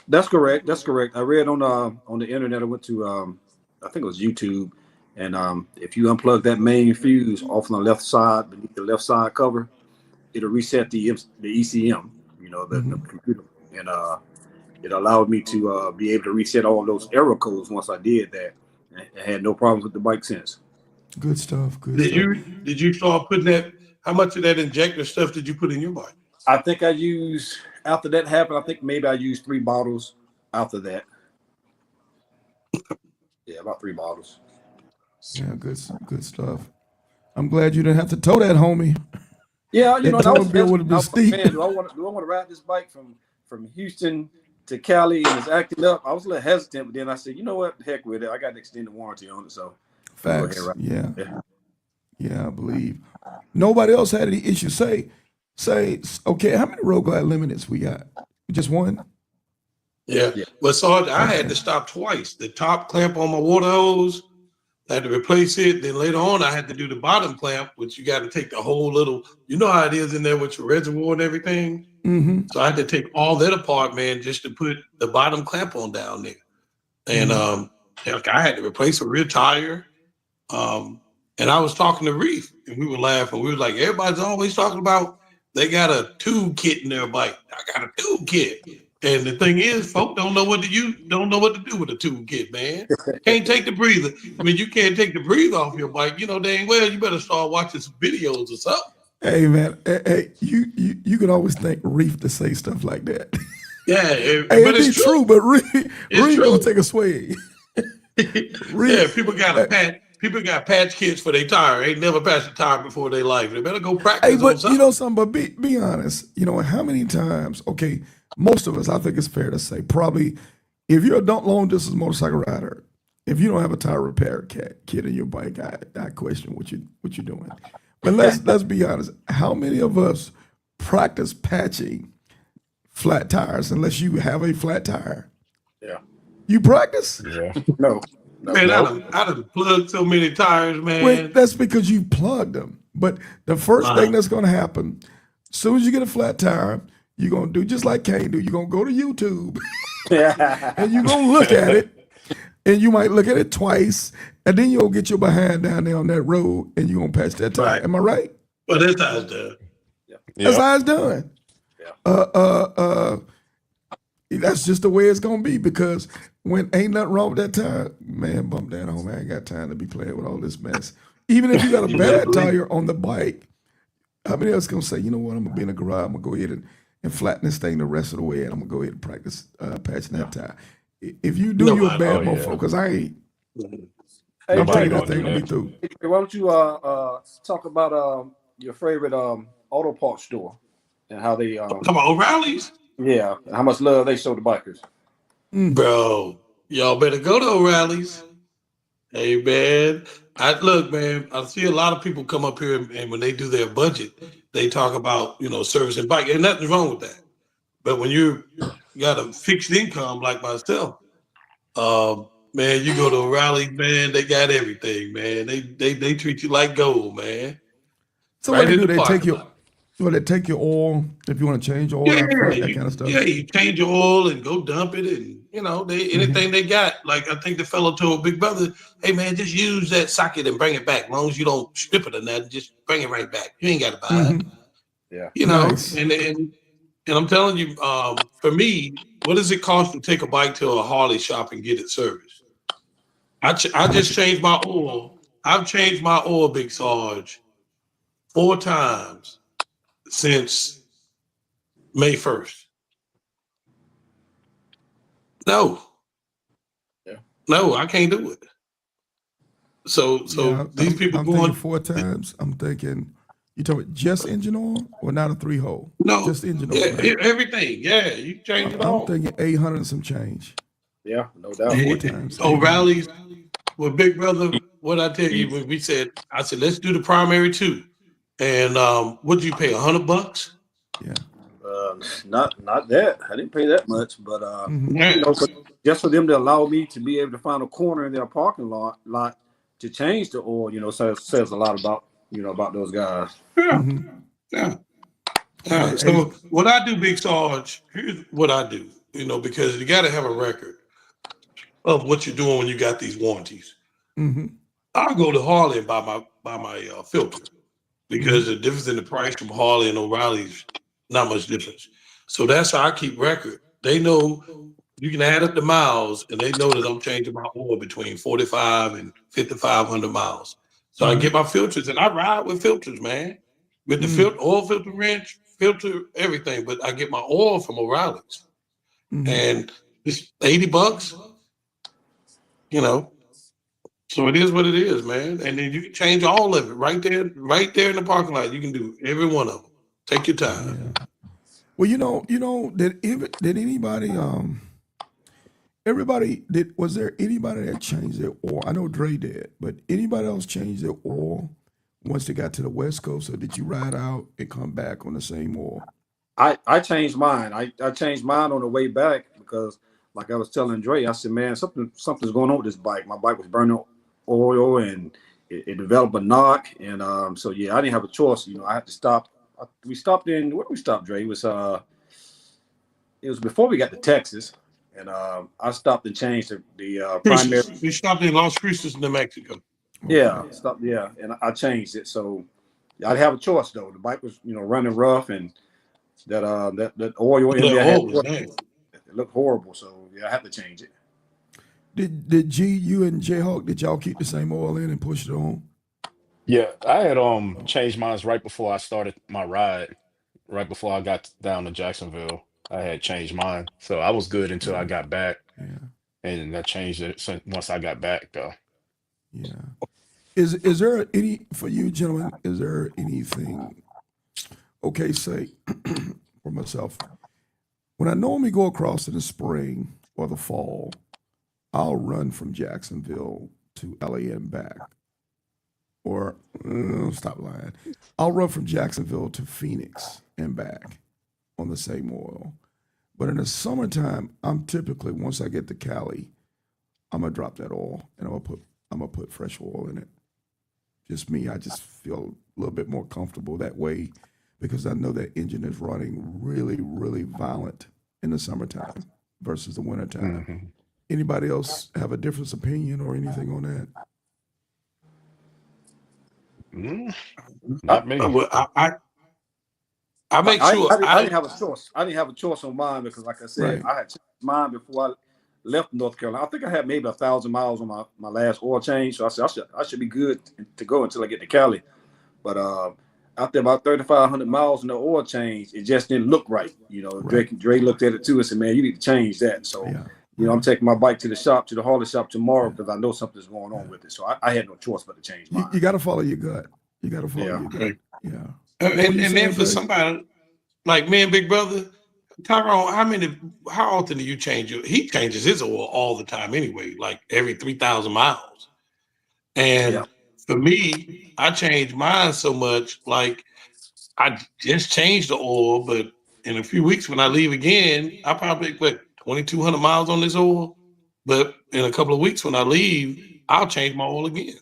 That's correct. That's correct. I read on the internet. I went to I think it was YouTube, and if you unplug that main fuse off on the left side beneath the left side cover, it'll reset the ECM. You know, the computer, and it allowed me to be able to reset all those error codes once I did that. I had no problems with the bike since. Good stuff. Good Did stuff. you start putting that? How much of that injector stuff did you put in your bike? I think I used after that happened. I think maybe I used 3 bottles after that. Yeah, about 3 bottles. Yeah, good stuff. I'm glad you didn't have to tow that, homie. Yeah, you That know, and I was towing bill would have hesitant. I been was like, steep. man, do I want to ride this bike from Houston to Cali and it's acting up? I was a little hesitant, but then I said, you know what, the heck with it. I got an extended warranty on it, so I'm gonna go ahead Facts. and ride. Yeah. Yeah, I believe. Nobody else had any issues. Okay, how many road glide limiteds we got? Just one? Yeah. Yeah. Well, so I had to stop twice. The top clamp on my water hose, I had to replace it. Then later on, I had to do the bottom clamp, which you got to take the whole little, you know how it is in there with your reservoir and everything. So I had to take all that apart, man, just to put the bottom clamp on down there. And like I had to replace a rear tire. And I was talking to Reef, and we were laughing. We were like, everybody's always talking about they got a tube kit in their bike. I got a tube kit. And the thing is, folk don't know what to do with a tube kit, man. Can't take the breather. I mean, you can't take the breather off your bike. You know dang well you better start watching some videos or something. Hey man, hey, you could always thank Reef to say stuff like that. Yeah, Hey, but it'd be it's true, but Reef true. gonna take a swing. Yeah, people got patch kits for their tire. Ain't never patched a tire before their life. They better go practice Hey, on but something. you know something, but be honest, you know, how many times, okay, most of us, I think it's fair to say, probably if you're a long distance motorcycle rider, if you don't have a tire repair kit in your bike, I question what you're doing. But let's be honest. How many of us practice patching flat tires unless you have a flat tire? Yeah. You practice? Yeah. No. Man, I done plugged so many tires, man. Wait, that's because you plugged them. But the first thing that's going to happen, as soon as you get a flat tire, you're going to do just like Kane do. You're going to go to YouTube and you're going to look at it. And you might look at it twice, and then you'll get your behind down there on that road, and you're going to patch that tire. Right. Am I right? Well, that's how it's done. That's how it's done. Yeah. That's just the way it's going to be, because when ain't nothing wrong with that tire, man, bump that home. I ain't got time to be playing with all this mess. Even if you got a bad tire on the bike, how many else going to say, you know what, I'm going to be in the garage, I'm going to go ahead and flatten this thing the rest of the way, and I'm going to go ahead and practice patching that tire. If you do, you're a bad motherfucker, because I ain't. Hey, I'm telling you, Nobody that gonna thing do will be that. through. why don't you talk about your favorite auto parts store and how they Come on, O'Reilly's. yeah, how much love they show the bikers. Bro, y'all better go to O'Reilly's. Hey, man. Look, man, I see a lot of people come up here and when they do their budget, they talk about, servicing bike. Ain't nothing wrong with that. But when got a fixed income like myself, man, you go to a rally, man, they got everything, man. They treat you like gold, man. So what Right they in do? the They take parking your, lot. well, they take your oil if you want to change oil Yeah, out front, that you kind of stuff. yeah, you change your oil and go dump it, and they anything they got. Like I think the fellow told Big Brother, "Hey man, just use that socket and bring it back. As long as you don't strip it or nothing, just bring it right back. You ain't got to buy it." Yeah. Nice. And I'm telling you, for me, what does it cost to take a bike to a Harley shop and get it serviced? I How much? just changed my oil. I've changed my oil, Big Sarge, 4 times since May 1st. No, Yeah. no, I can't do it. Yeah, So these people I'm thinking going, 4 times. I'm thinking, you talking about just engine oil or not a 3 hole? no, Just engine oil, yeah, right? everything. Yeah, you change it I'm all. thinking 800 and some change. Yeah, no doubt. Four And times 800. O'Reilly's with Big Brother, what I tell you, when I said, let's do the primary two. And what'd you pay? $100? Yeah. Not that. I didn't pay that much, but Mm-hmm. Yeah. just for them to allow me to be able to find a corner in their parking lot to change the oil, says a lot about about those guys. Yeah. Mm-hmm. Yeah. Yeah. Hey, hey, So what I do, Big Sarge, here's what I do, because you got to have a record of what you're doing when you got these warranties. mm-hmm. I'll go to Harley and buy my filter Mm-hmm. because the difference in the price from Harley and O'Reilly's not much difference. So that's how I keep record. They know you can add up the miles, and they know that I'm changing my oil between 45 and 5,500 miles. So I Mm-hmm. get my filters, and I ride with filters, man, with the Mm-hmm. oil filter wrench, filter everything. But I get my oil from O'Reilly's, Mm-hmm. and it's $80. You know, So it is what it is, man. And then you can change all of it right there in the parking lot. You can do every one of them. Take your time. Yeah. Well, did anybody everybody did was there anybody that changed their oil? I know Dre did, but anybody else change their oil once they got to the West Coast, or did you ride out and come back on the same oil? I changed mine. I changed mine on the way back because, like I was telling Dre, I said, man, something's going on with this bike. My bike was burning oil and it developed a knock, and so yeah, I didn't have a choice. I had to stop. We stopped in where did we stop, Dre? It was before we got to Texas, and I stopped and changed the primary. Cruises. We stopped in Las Cruces, New Mexico. Okay. Yeah, stopped. Yeah, and I changed it. So I didn't have a choice though. The bike was running rough, and that oil in That there oil had was nice. it looked horrible. So yeah, I had to change it. Did you and Jayhawk, did y'all keep the same oil in and push it on? Yeah, I had changed mine right before I started my ride, right before I got down to Jacksonville. I had changed mine, so I was good until I Yeah. got back, Yeah. and I changed it once I got back though. Yeah. Is there any for you gentlemen, is there anything, okay, say for myself, when I normally go across in the spring or the fall, I'll run from Jacksonville to LA and back. Or stop lying. I'll run from Jacksonville to Phoenix and back on the same oil. But in the summertime, I'm typically, once I get to Cali, I'm gonna drop that oil and I'm gonna put fresh oil in it. Just me, I just feel a little bit more comfortable that way because I know that engine is running really, really violent in the summertime versus the wintertime. Hmm. Anybody else have a different opinion or anything on that? Mm, I, not me. well, I make I, sure I, didn't, I I didn't have a choice. I didn't have a choice on mine because, like I said, Right. I had changed mine before I left North Carolina. I think I had maybe 1,000 miles on my last oil change. So I said I should be good to go until I get to Cali. But after about 3,500 miles on the oil change, it just didn't look right. Right. Dre looked at it too and said, "Man, you need to change that." So, Yeah. I'm Yeah. taking my bike to the Harley shop tomorrow Yeah. because I know something's going on Yeah. with it. So I had no choice but to change You, mine. you got to follow your gut. You got to follow Yeah. your gut. Yeah. and, What were you and then saying, for Dre? somebody like me and Big Brother, Tyrone, how often do you change your? He changes his oil all the time anyway, like every 3,000 miles. Yeah. And for me, I change mine so much, like I just changed the oil, but in a few weeks when I leave again, I probably put 2,200 miles on this oil. But in a couple of weeks when I leave, I'll change my oil again.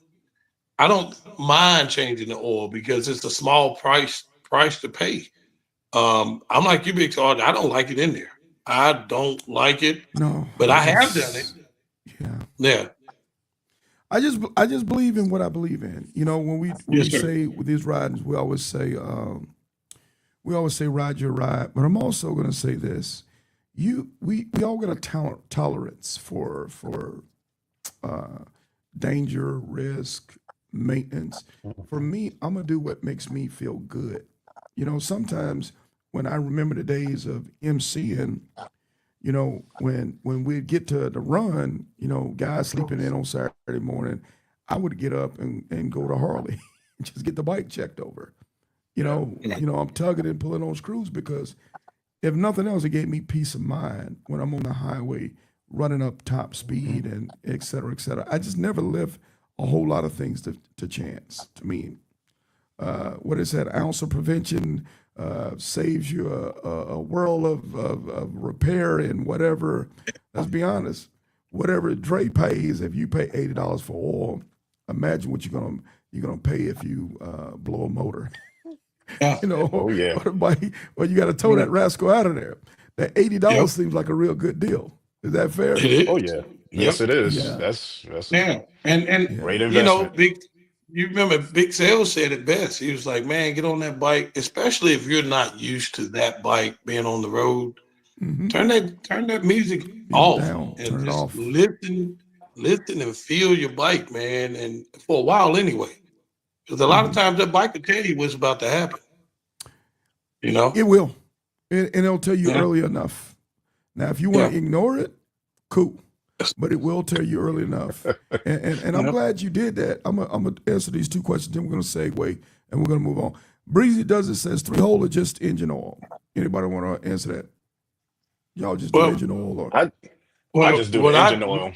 I don't mind changing the oil because it's a small price to pay. I'm like you, Big Todd. I don't like it in there. I don't like it, No, but I I have done it. just yeah. Yeah. I just believe in what I believe in. You know, when we Yes, sir. say with these ridings, we always say ride your ride. But I'm also going to say this: we all got a tolerance for danger, risk, maintenance. For me, I'm gonna do what makes me feel good. You know, sometimes when I remember the days of MCing, you know, when we'd get to the run, you know, guys sleeping in on Saturday morning, I would get up and go to Harley, just get the bike checked over. I'm tugging and pulling on screws because if nothing else, it gave me peace of mind when I'm on the highway running up top speed and et cetera, et cetera. I just never left a whole lot of things to chance. To me, what is that? Ounce of prevention saves you a world of repair and whatever. Let's be honest. Whatever Dre pays, if you pay $80 for oil, imagine what you're gonna pay if you blow a motor. Yeah. You know, Oh yeah. or the bike, or you got to tow that rascal out of there. That $80 Yep. seems like a real good deal. Is that fair? It Oh is. yeah. Yes, Yep. it is. Yeah, That's a Yeah. And yeah. great you know, investment. big you remember Big Sales said it best. He was like, man, get on that bike, especially if you're not used to that bike being on the road. Hmm. Turn that music Music off down, and turn it just off. listen and feel your bike, man. And for a while anyway. Because a lot of Hmm. times that bike will tell you what's about to happen, you know? It will, and it'll tell you Yeah. early enough. Now, if you want Yeah. to ignore it, cool, but it will tell you early enough. And I'm Yep. glad you did that. I'm gonna answer these two questions, then we're gonna segue and we're gonna move on. Breezy does it says 3 hole or just engine oil. Anybody want to answer that? Y'all just do Well, engine oil or I I well, just do the what engine I oil.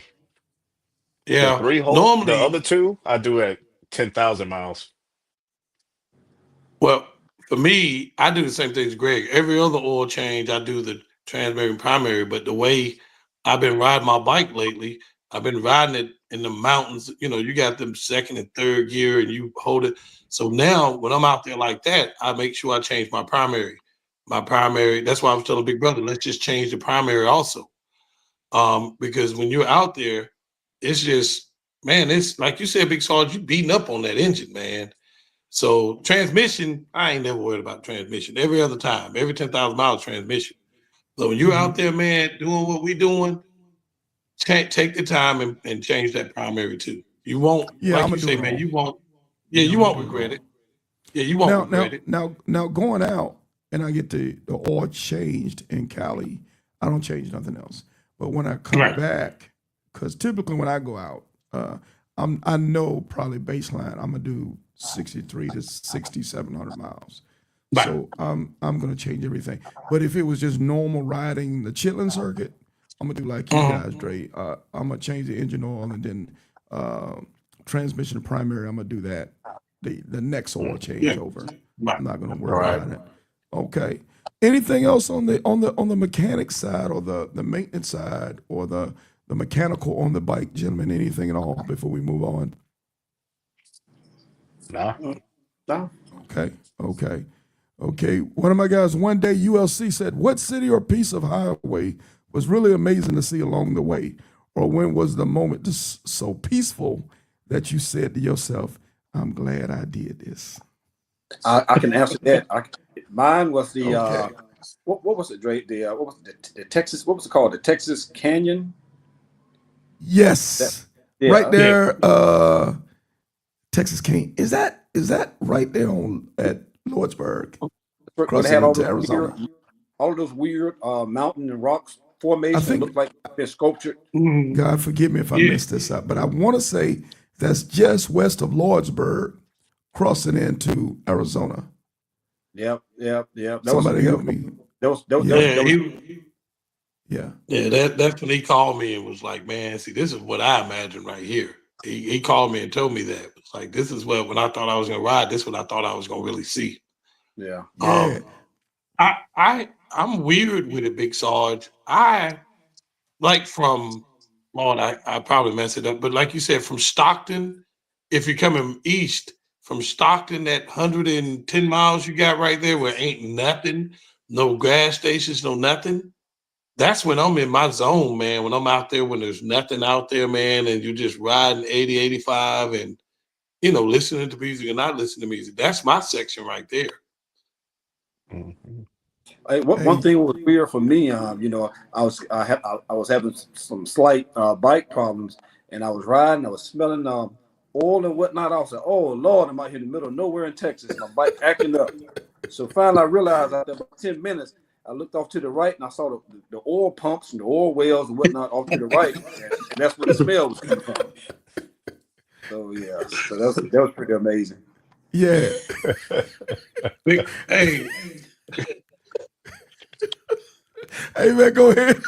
The yeah, 3 hole, the other normally two, I do at 10,000 miles. well, for me, I do the same thing as Greg. Every other oil change, I do the transmission primary. But the way I've been riding my bike lately, I've been riding it in the mountains. You know, you got them second and third gear, and you hold it. So now, when I'm out there like that, I make sure I change my primary. My primary. That's why I was telling Big Brother, let's just change the primary also. Because when you're out there, it's just man, it's like you said, Big Sarge, you beating up on that engine, man. So transmission, I ain't never worried about transmission. Every other time, every 10,000 miles transmission. So when you're Mhm. out there, man, doing what we doing, take the time and change that primary too. You won't, Yeah, I'm like gonna you do say, it man, all. you won't, yeah, Yeah, you I'm gonna won't do it regret all. it. Yeah, you won't regret it. Now going out and I get the oil changed in Cali, I don't change nothing else. But when I come Right. back, because typically when I go out, I know probably baseline I'm gonna do 63 to 6,700 miles. Right. So I'm gonna change everything. But if it was just normal riding the chitlin circuit, I'm gonna do like you Mhm. guys, Dre. I'm gonna change the engine oil and then uh, transmission primary. I'm gonna do that the next oil Yeah. changeover. Right. I'm not gonna worry Right. about it. Okay. Anything else on the mechanic side or the maintenance side or the mechanical on the bike, gentlemen? Anything at all before we move on? Nah. No. Okay. Okay. Okay. One of my guys one day ULC said, "What city or piece of highway was really amazing to see along the way, or when was the moment just so peaceful that you said to yourself, 'I'm glad I did this'?" I can answer that. Mine was the Okay. what was it, Drake? What was the Texas? What was it called? The Texas Canyon. That Yes. Right yeah. Yeah. there, Texas King. Is that right there on at Lordsburg, Where they crossing had into Arizona? all of those weird mountain and rocks I formation that think look like they're sculptured. Mhm. God forgive me if I Yeah. messed this up, but I want to say that's just west of Lordsburg, crossing into Arizona. Yep. That was some Somebody help beautiful. me. Yeah, Yeah. yeah, Yeah, that's when he called me and was like, "Man, see, this is what I imagined right here." He called me and told me that. It's like this is what when I thought I was gonna ride, this is what I thought I was gonna really see. yeah. yeah. Um, I I'm weird with it, Big Sarge. I like from Lord, I probably messed it up, but like you said, from Stockton, if you're coming east from Stockton, that 110 miles you got right there where ain't nothing, no gas stations, no nothing. That's when I'm in my zone, man. When I'm out there, when there's nothing out there, man, and you're just riding 80, 85 and listening to music and not listening to music. That's my section right there. Mhm. Hey, one Hey, thing was weird for me. I was having some slight bike problems, and I was riding. I was smelling oil and whatnot. I was like, "Oh Lord, I'm out here in the middle of nowhere in Texas. My bike acting up." So finally, I realized after about 10 minutes, I looked off to the right and I saw the oil pumps and the oil wells and whatnot off to the right, and that's where the smell was coming from. So yeah, so that was pretty amazing. yeah. Hey, Hey, man, go ahead.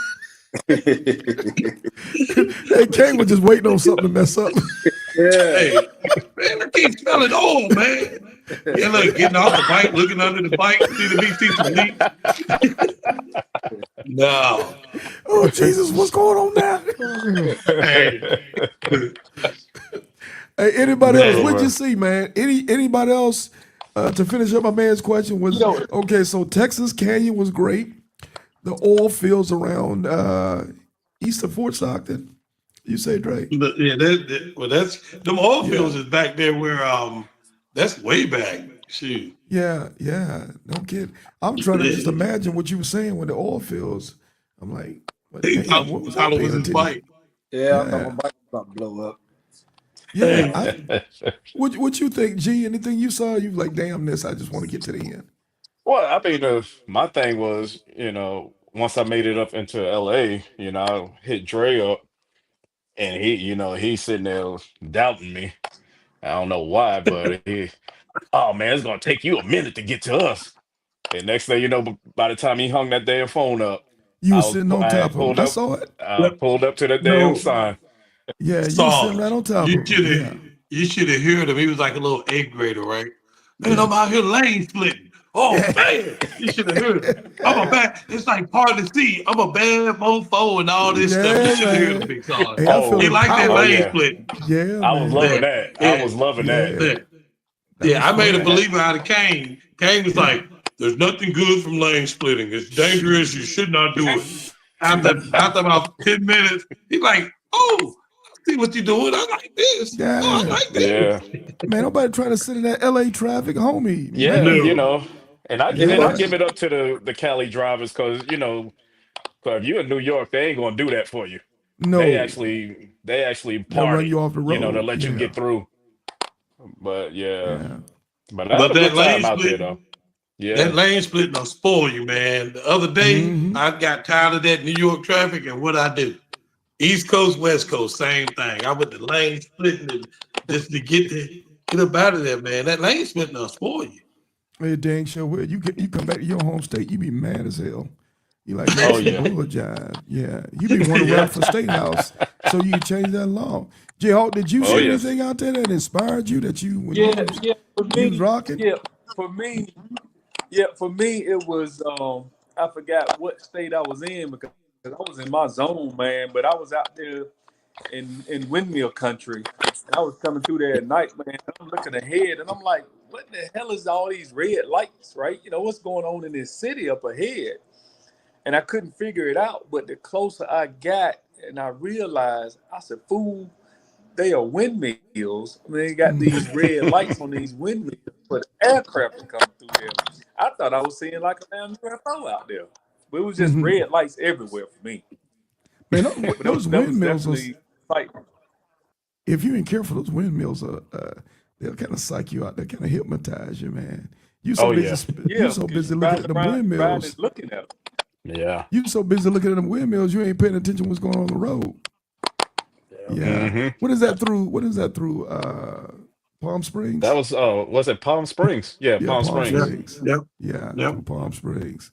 Hey, Kane was just waiting on something to mess up. Yeah. hey, man, I keep smelling oil, man. Yeah, look, getting off the bike, looking under the bike, see some leaks. No. Oh, Jesus, what's going on now? Hey, Hey, anybody else? Oh man. What'd you man. see, man? Anybody else? To finish up my man's question was Yo, okay. So Texas Canyon was great. The oil fields around east of Fort Stockton. You say, Dre? Yeah, well, that's them oil Yeah, fields is back there where that's way back. Shoot. yeah, yeah. No kid. I'm trying to just Yeah. imagine what you were saying with the oil fields. I'm like, well, He damn, thought, what was I thought it paying was his attention? bike. Yeah, I thought my Yeah, bike was about to blow up. yeah. Hey, What you think, G? Anything you saw? You like, damn this. I just want to get to the end. Well, I mean, my thing was, once I made it up into LA, I hit Dre up, and he's sitting there doubting me. I don't know why, but oh man, it's gonna take you a minute to get to us. And next thing you know, by the time he hung that damn phone up, You was sitting on I top had of him. I saw it. pulled up to the damn no, sign. Yeah, you was sitting right Sarge, on top you of him. should have Yeah, you should have heard him. He was like a little eighth grader, right? Man, yeah, I'm out here lane splitting. Oh yeah, man, you should have heard him. I'm a bad. It's like part of the sea. I'm a bad mofo and all this stuff. You yeah, should have heard him, man. Big Sarge. Hey, I feel He Oh, liked that oh empowered. lane yeah, splitting. Yeah, I was man. loving Yeah, that. I yeah, was loving that. Yeah, yeah. that Yeah, was I made a fun. believer out of Kane. Kane was Yeah. like, "There's nothing good from lane splitting. It's dangerous. You should not do it." After Shoot. about 10 minutes, he's like, "Oh, I see what you're doing. I like this. Oh, I Yeah. like Yeah, this." Man, nobody trying to sit in that LA traffic, homie. yeah, Man. No, and I Yeah. give it up to the Cali drivers because 'cause if you in New York, they ain't gonna do that for you. They No. actually They'll run you party, off the to road. let you Yeah. get through. But yeah, Yeah. but I had but a good time out there though. that Yeah. lane split will spoil you, man. The other day, Mm-hmm. I got tired of that New York traffic, and what I do? East Coast, West Coast, same thing. I went the lane splitting and just to get up out of there, man. That lane splitting will spoil you. Hey, dang sure will. You come back to your home state, you be mad as hell. You like, man, Oh she yeah. bull jive. Yeah. You be want to run Yeah. for state house so you can change that law. J Hawk, did you Oh see yes. anything out there that inspired you that you when yeah, yeah. For you was me, rocking? yeah, for me, for me, it was I forgot what state I was in because I was in my zone, man. But I was out there in windmill country, and I was coming through there at night, man. And I'm looking ahead, and I'm like, what the hell is all these red lights, right? What's going on in this city up ahead? And I couldn't figure it out. But the closer I got, and I realized, I said, fool, they are windmills. I mean, they got these red lights on these windmills for the aircraft to come through there. I thought I was seeing like a damn UFO out there. But it was just red lights everywhere for me. Man, But those that was windmills are, definitely like, if you ain't careful, those windmills are they'll kind of psych you out. They kind of hypnotize you, man. You so Oh busy, yeah. you yeah, so because busy you're looking riding at them around, riding and windmills. looking at them. Yeah. You so busy looking at them windmills, you ain't paying attention to what's going on the road. Yeah. Yeah. Hmm. What is that through? What is that through? Palm That Springs. was it Palm Springs? Yeah, Yeah, Palm Palm Yep, Springs. Springs. yep, Yeah, yep. through Palm Springs.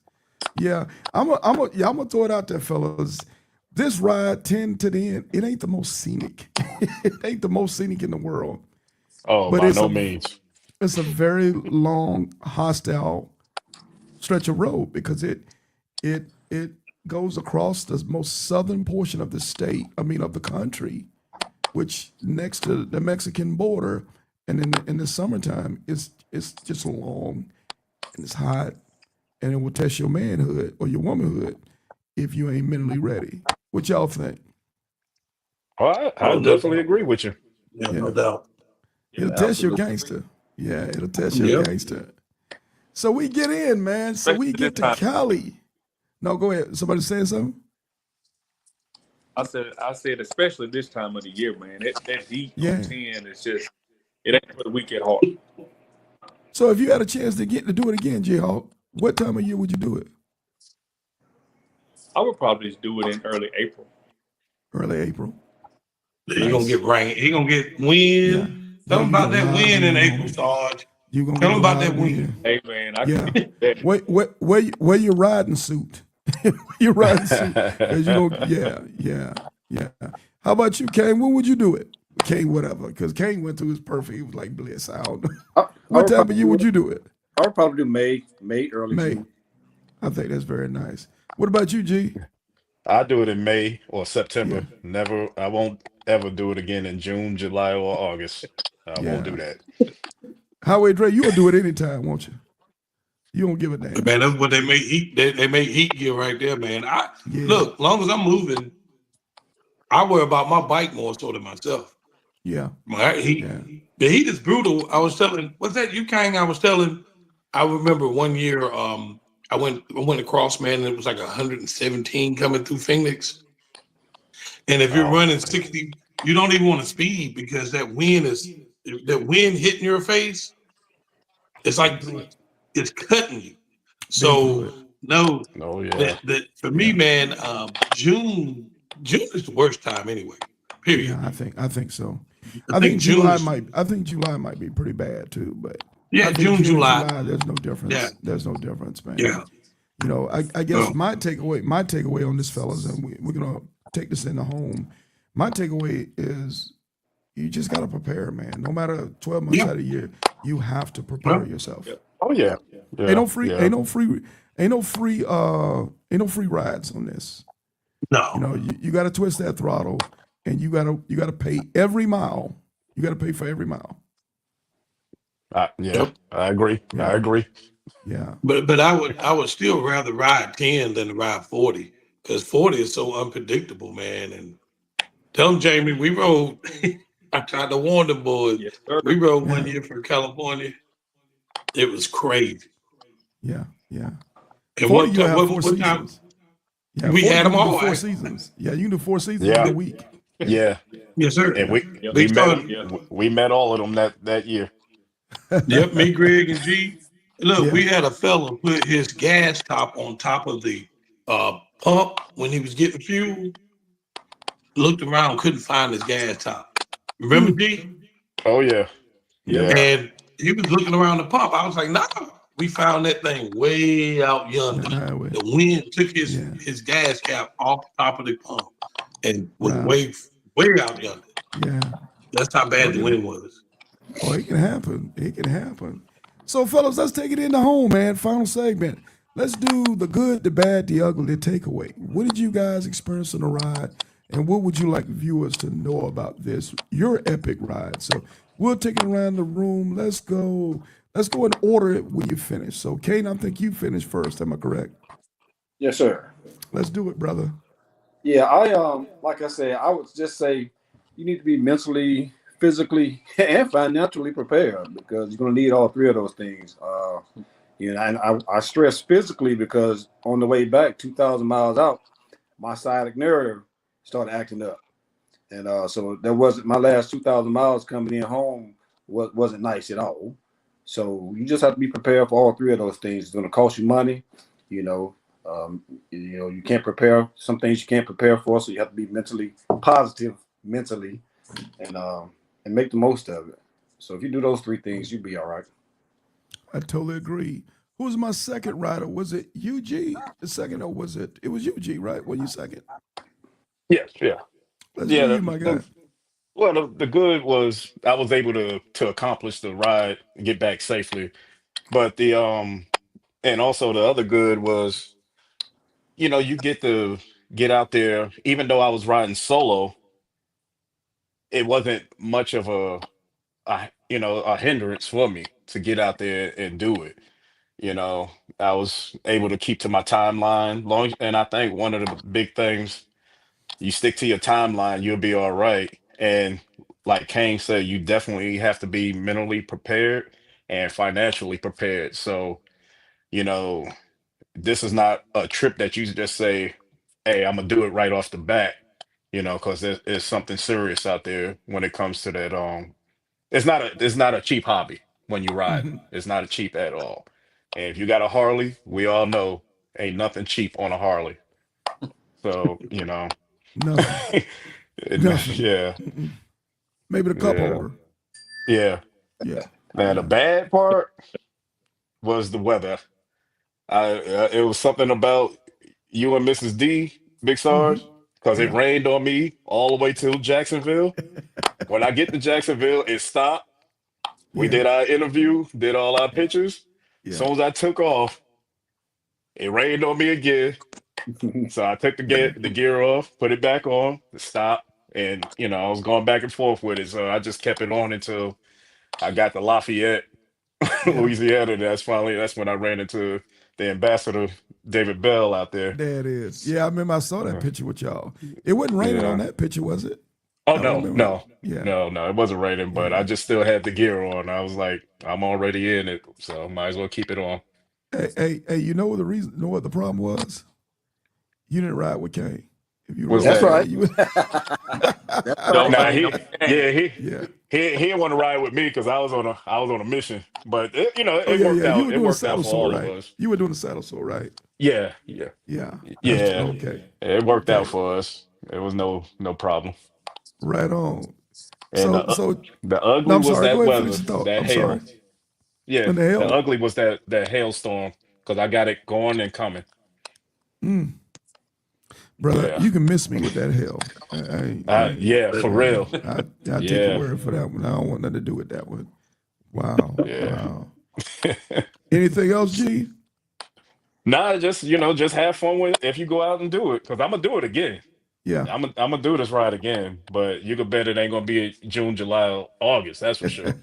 Yeah, I'm gonna throw it out there, fellas. This ride 10 to the end, it ain't the most scenic. It ain't the most scenic in the world, Oh, but by no means. it's a very long, hostile stretch of road because It goes across the most southern portion of the state. I mean, of the country, which next to the Mexican border, and in the summertime, it's just long and it's hot, and it will test your manhood or your womanhood if you ain't mentally ready. What y'all think? Well, I Oh, definitely definitely. agree with you. Yeah, no Yeah, doubt. Yeah, it'll test your absolutely. gangster. Yeah, it'll test your Yep. gangster. So we get in, man. So Especially we this get to time. Cali. No, go ahead. Somebody saying something? I said especially this time of the year, man. That heat on Yeah. 10 is just it ain't for the weak at heart. So if you had a chance to do it again, Jayhawk, what time of year would you do it? I would probably just do it in early April. Early April. He gonna Nice. get rain. He gonna get Yeah. wind. You're Tell him gonna get a about that lot of wind in wind, April, homie. Sarge. You're gonna Tell get a him about lot that of wind. wind. Hey man, I Yeah. can that. Wear your riding suit. Your riding suit. Cause you don't yeah. How about you, Kane? When would you do it? Kane, whatever. Because Kane went through his perfect. He was like bliss out. I What would time of probably year do would it. you do it? I would probably do May, early May. June. I think that's very nice. What about you, G? I do it in May or Yeah. September. Never, I won't ever do it again in June, July, or August. I won't do Yeah. that. Highway Dre, you'll do it anytime, won't you? You don't give a damn. Man, that's what they make heat. They make heat gear right there, man. I Yeah. look, long as I'm moving, I worry about my bike more so than myself. Yeah. My Yeah. the heat is brutal. I was telling, what's that you Kang? I was telling, I remember one year, I went across, man, and it was like 117 coming through Phoenix. And if you're Oh, running 60, you don't even want to speed because that wind hitting your face, it's like Bigfoot. it's cutting you. So Bigfoot. no, oh that yeah. that for me, Yeah. man, June is the worst time anyway. Period. Yeah, I think so. I think June is I think July might be pretty bad too, but I yeah, think June, June and July. July there's no Yeah, difference. There's no difference, man. yeah. You know, I guess No, my takeaway on this, fellas, and we're gonna take this into home. My takeaway is you just gotta prepare, man. No matter 12 months yeah. out of the year, you have to prepare Well, yourself. Yep. Oh yeah. Ain't Yeah. no free, Yeah. ain't no free, ain't no free rides on this. You no. know, you got to twist that throttle, and you gotta pay every mile. You got to pay for every mile. Yeah. Yep. I agree. I Yeah, agree. yeah, But I would still rather ride 10 than to ride 40 because 40 is so unpredictable, man. And tell them, Jamie, we rode. I tried to warn the boys. Yes, sir. We rode one yeah, year from California. It was crazy. yeah, yeah. And 40, what you'll time? have four What time? seasons. Yeah, We 40, had you them can do all. four seasons. Yeah, you can do four seasons in Yeah. a week. Yeah. Yes, sir. And Yeah, Yep. They we met started. them. Yep. We met all of them that year. Yep, me, Greg, and G. Look, yeah, we had a fella put his gas top on top of the pump when he was getting fuel. Looked around, couldn't find his gas top. Remember, mm, G? Oh yeah. Yep. Yeah. And he was looking around the pump. I was like, nah. We found that thing way out on yonder. that highway. The wind took his Yeah, his gas cap off the top of the pump and was wow. way out yonder. Yeah. That's how Oh, bad the yeah. wind was. Oh, it can happen. It can happen. So, fellas, let's take it into home, man. Final segment. Let's do the good, the bad, the ugly, the takeaway. What did you guys experience on the ride? And what would you like viewers to know about this, your epic ride? So we'll take it around the room. Let's go. Let's go and order it when you finish. So, Kane, I think you finished first. Am I correct? Yes, sir. Let's do it, brother. Yeah, like I said, I would just say you need to be mentally, physically, and financially prepared because you're gonna need all three of those things. And I stress physically because on the way back, 2,000 miles out, my sciatic nerve started acting up, and so that wasn't my last 2,000 miles coming in home wasn't nice at all. So you just have to be prepared for all three of those things. It's gonna cost you money, you know. You can't prepare some things you can't prepare for, so you have to be mentally positive, mentally, and make the most of it. So if you do those three things, you'll be all right. I totally agree. Who was my second rider? Was it UG the second, or was it? It was UG, right? Were you second? Yes. Yeah. Let's do Yeah. you, my guy. Well, the good was I was able to accomplish the ride and get back safely. But the and also the other good was you get to get out there. Even though I was riding solo, it wasn't much of a hindrance for me to get out there and do it. You know, I was able to keep to my timeline long, and I think one of the big things, you stick to your timeline, you'll be all right. And like Kane said, you definitely have to be mentally prepared and financially prepared. So, you know, this is not a trip that you just say, "Hey, I'm gonna do it right off the bat," because there's something serious out there when it comes to that. It's not a cheap hobby when you riding. Hmm. It's not a cheap at all. And if you got a Harley, we all know ain't nothing cheap on a Harley. So, Nothing. Nothing. yeah, Mm-mm. Maybe the cup yeah, holder. yeah. Yeah. Now the Yeah. bad part was the weather. It was something about you and Mrs. D, Big Hmm. Sarge, because it Yeah. rained on me all the way to Jacksonville. When I get to Jacksonville, it stopped. We Yeah. did our interview, did all our pictures. As Yeah. soon as I took off, it rained on me again. So I took the gear off, put it back on, stop, and I was going back and forth with it. So I just kept it on until I got to Lafayette, Yeah. Louisiana. That's when I ran into the ambassador, David Bell, out there. There it is. Yeah, I remember I saw that Uh, picture with y'all. It wasn't raining on Yeah. that picture, was it? Oh I don't no, remember. no, Yeah. no, no. It wasn't raining, but I Yeah. just still had the gear on. I was like, I'm already in it, so might as well keep it on. Hey, you know what the reason? Know what the problem was? You didn't ride with Kane. If you What's rode with That's that? Kane, right. you would. That's Don't right. Nah, blame it on yeah, Kane. Yeah. he didn't want to ride with me because I was on a mission. But Oh it yeah, worked yeah. You out. were It doing worked out saddle for sore, all of right? us. You were doing the saddle sore, right? Yeah, yeah, Yeah. That's yeah. okay. It worked out Okay. for us. It was no problem. Right on. And So so the no, ugly I'm was sorry. Go that ahead and finish weather, your thought. that I'm sorry. hail. Yeah, And the the hell. ugly was that hailstorm because I got it going and coming. Mm, brother, Yeah, you can miss me with that hell. yeah, for Yeah, real. I take your Yeah, word for that one. I don't want nothing to do with that one. Wow, yeah. wow. Anything else, G? Nah, just just have fun with if you go out and do it because I'm gonna do it again. Yeah. I'm gonna do this ride again, but you can bet it ain't gonna be June, July, or August. That's for sure.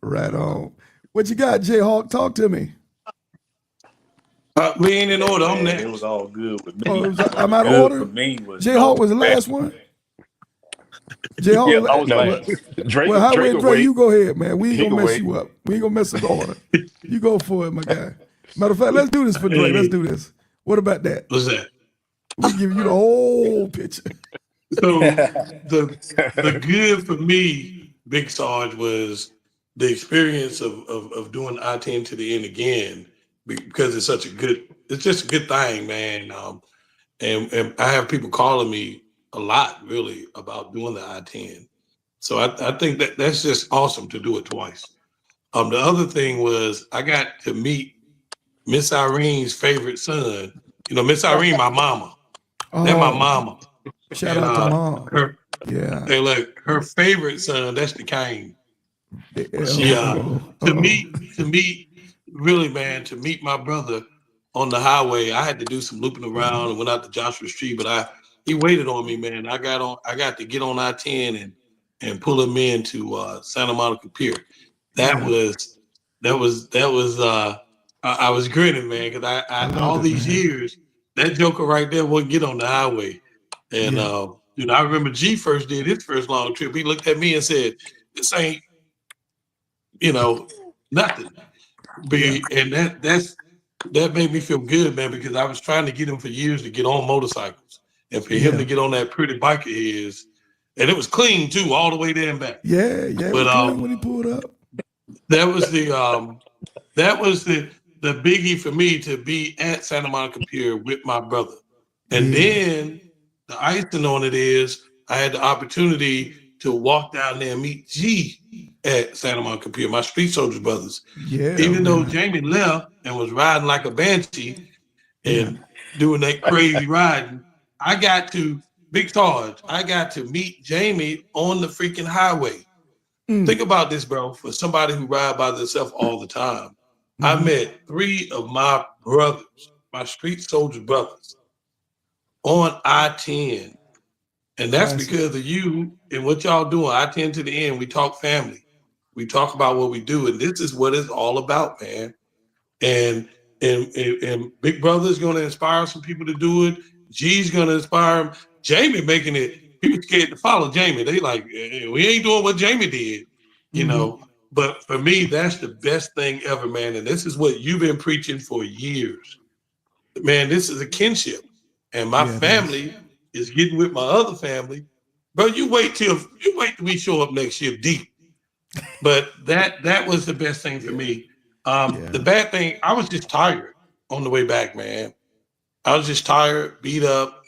Right on. What you got, J Hawk? Talk to me. We ain't in Hey order. I'm man, it was next. all good with Oh, me. Only I'm out of good for order. me was J Hawk no was the last respect. one. J Hawk Yeah, was I was No, well, last. Drake well, Drake Highway could Dre, wait. you go ahead, man. We ain't He gonna could mess wait. you up. We ain't gonna mess up the order. You go for it, my guy. Matter of fact, let's do this for Dre. Let's Hey, do this. What about that? what's that? We give you the whole picture. So the good for me, Big Sarge, was the experience of doing I-10 to the end again because it's just a good thing, man. And I have people calling me a lot, really, about doing the I-10. So I think that's just awesome to do it twice. The other thing was I got to meet Miss Irene's favorite son. Miss Irene, my mama. That's my Oh, mama. shout And out to mom. her Yeah. hey, look, her favorite son, that's the Kane. She to Oh. meet really, man, to meet my brother on the highway. I had to do some looping around and went out to Joshua Street, but he waited on me, man. I got to get on I-10 and pull him into Santa Monica Pier. That Yeah. was I was grinning, man, because I I love all it, these man. years that joker right there wouldn't get on the highway. And Yeah. I remember G first did his first long trip. He looked at me and said, "This ain't, you know, nothing." Yeah. And that made me feel good, man, because I was trying to get him for years to get on motorcycles, and for him to Yeah. get on that pretty bike of his, and it was clean too, all the way there and back. Yeah. Yeah. It was But clean when he pulled up. that was the that was the biggie for me to be at Santa Monica Pier with my brother. And Yeah. then the icing on it is I had the opportunity to walk down there and meet G at Santa Monica Pier, my Street Soldiers brothers. Yeah, Even though man. Jamie left and was riding like a banshee Yeah. and doing that crazy riding, I got to Big Sarge. I got to meet Jamie on the freaking highway. Mm. Think about this, bro. For somebody who ride by themselves all the time, I Hmm. met three of my brothers my street soldier brothers on I-10. And that's Classic. because of you and what y'all doing. I-10 to the end. We talk family. We talk about what we do. And this is what it's all about, man. And and Big Brother is going to inspire some people to do it. G's going to inspire him. Jamie making it. People scared to follow Jamie. They like, we ain't doing what Jamie did, you Mm-hmm. know. But for me, that's the best thing ever, man. And this is what you've been preaching for years, man. This is a kinship, and my Yeah, it is. family is getting with my other family. Bro, you wait till we show up next year deep. But that was the best thing for me. The Yeah. bad thing, I was just tired on the way back, man. I was just tired, beat up.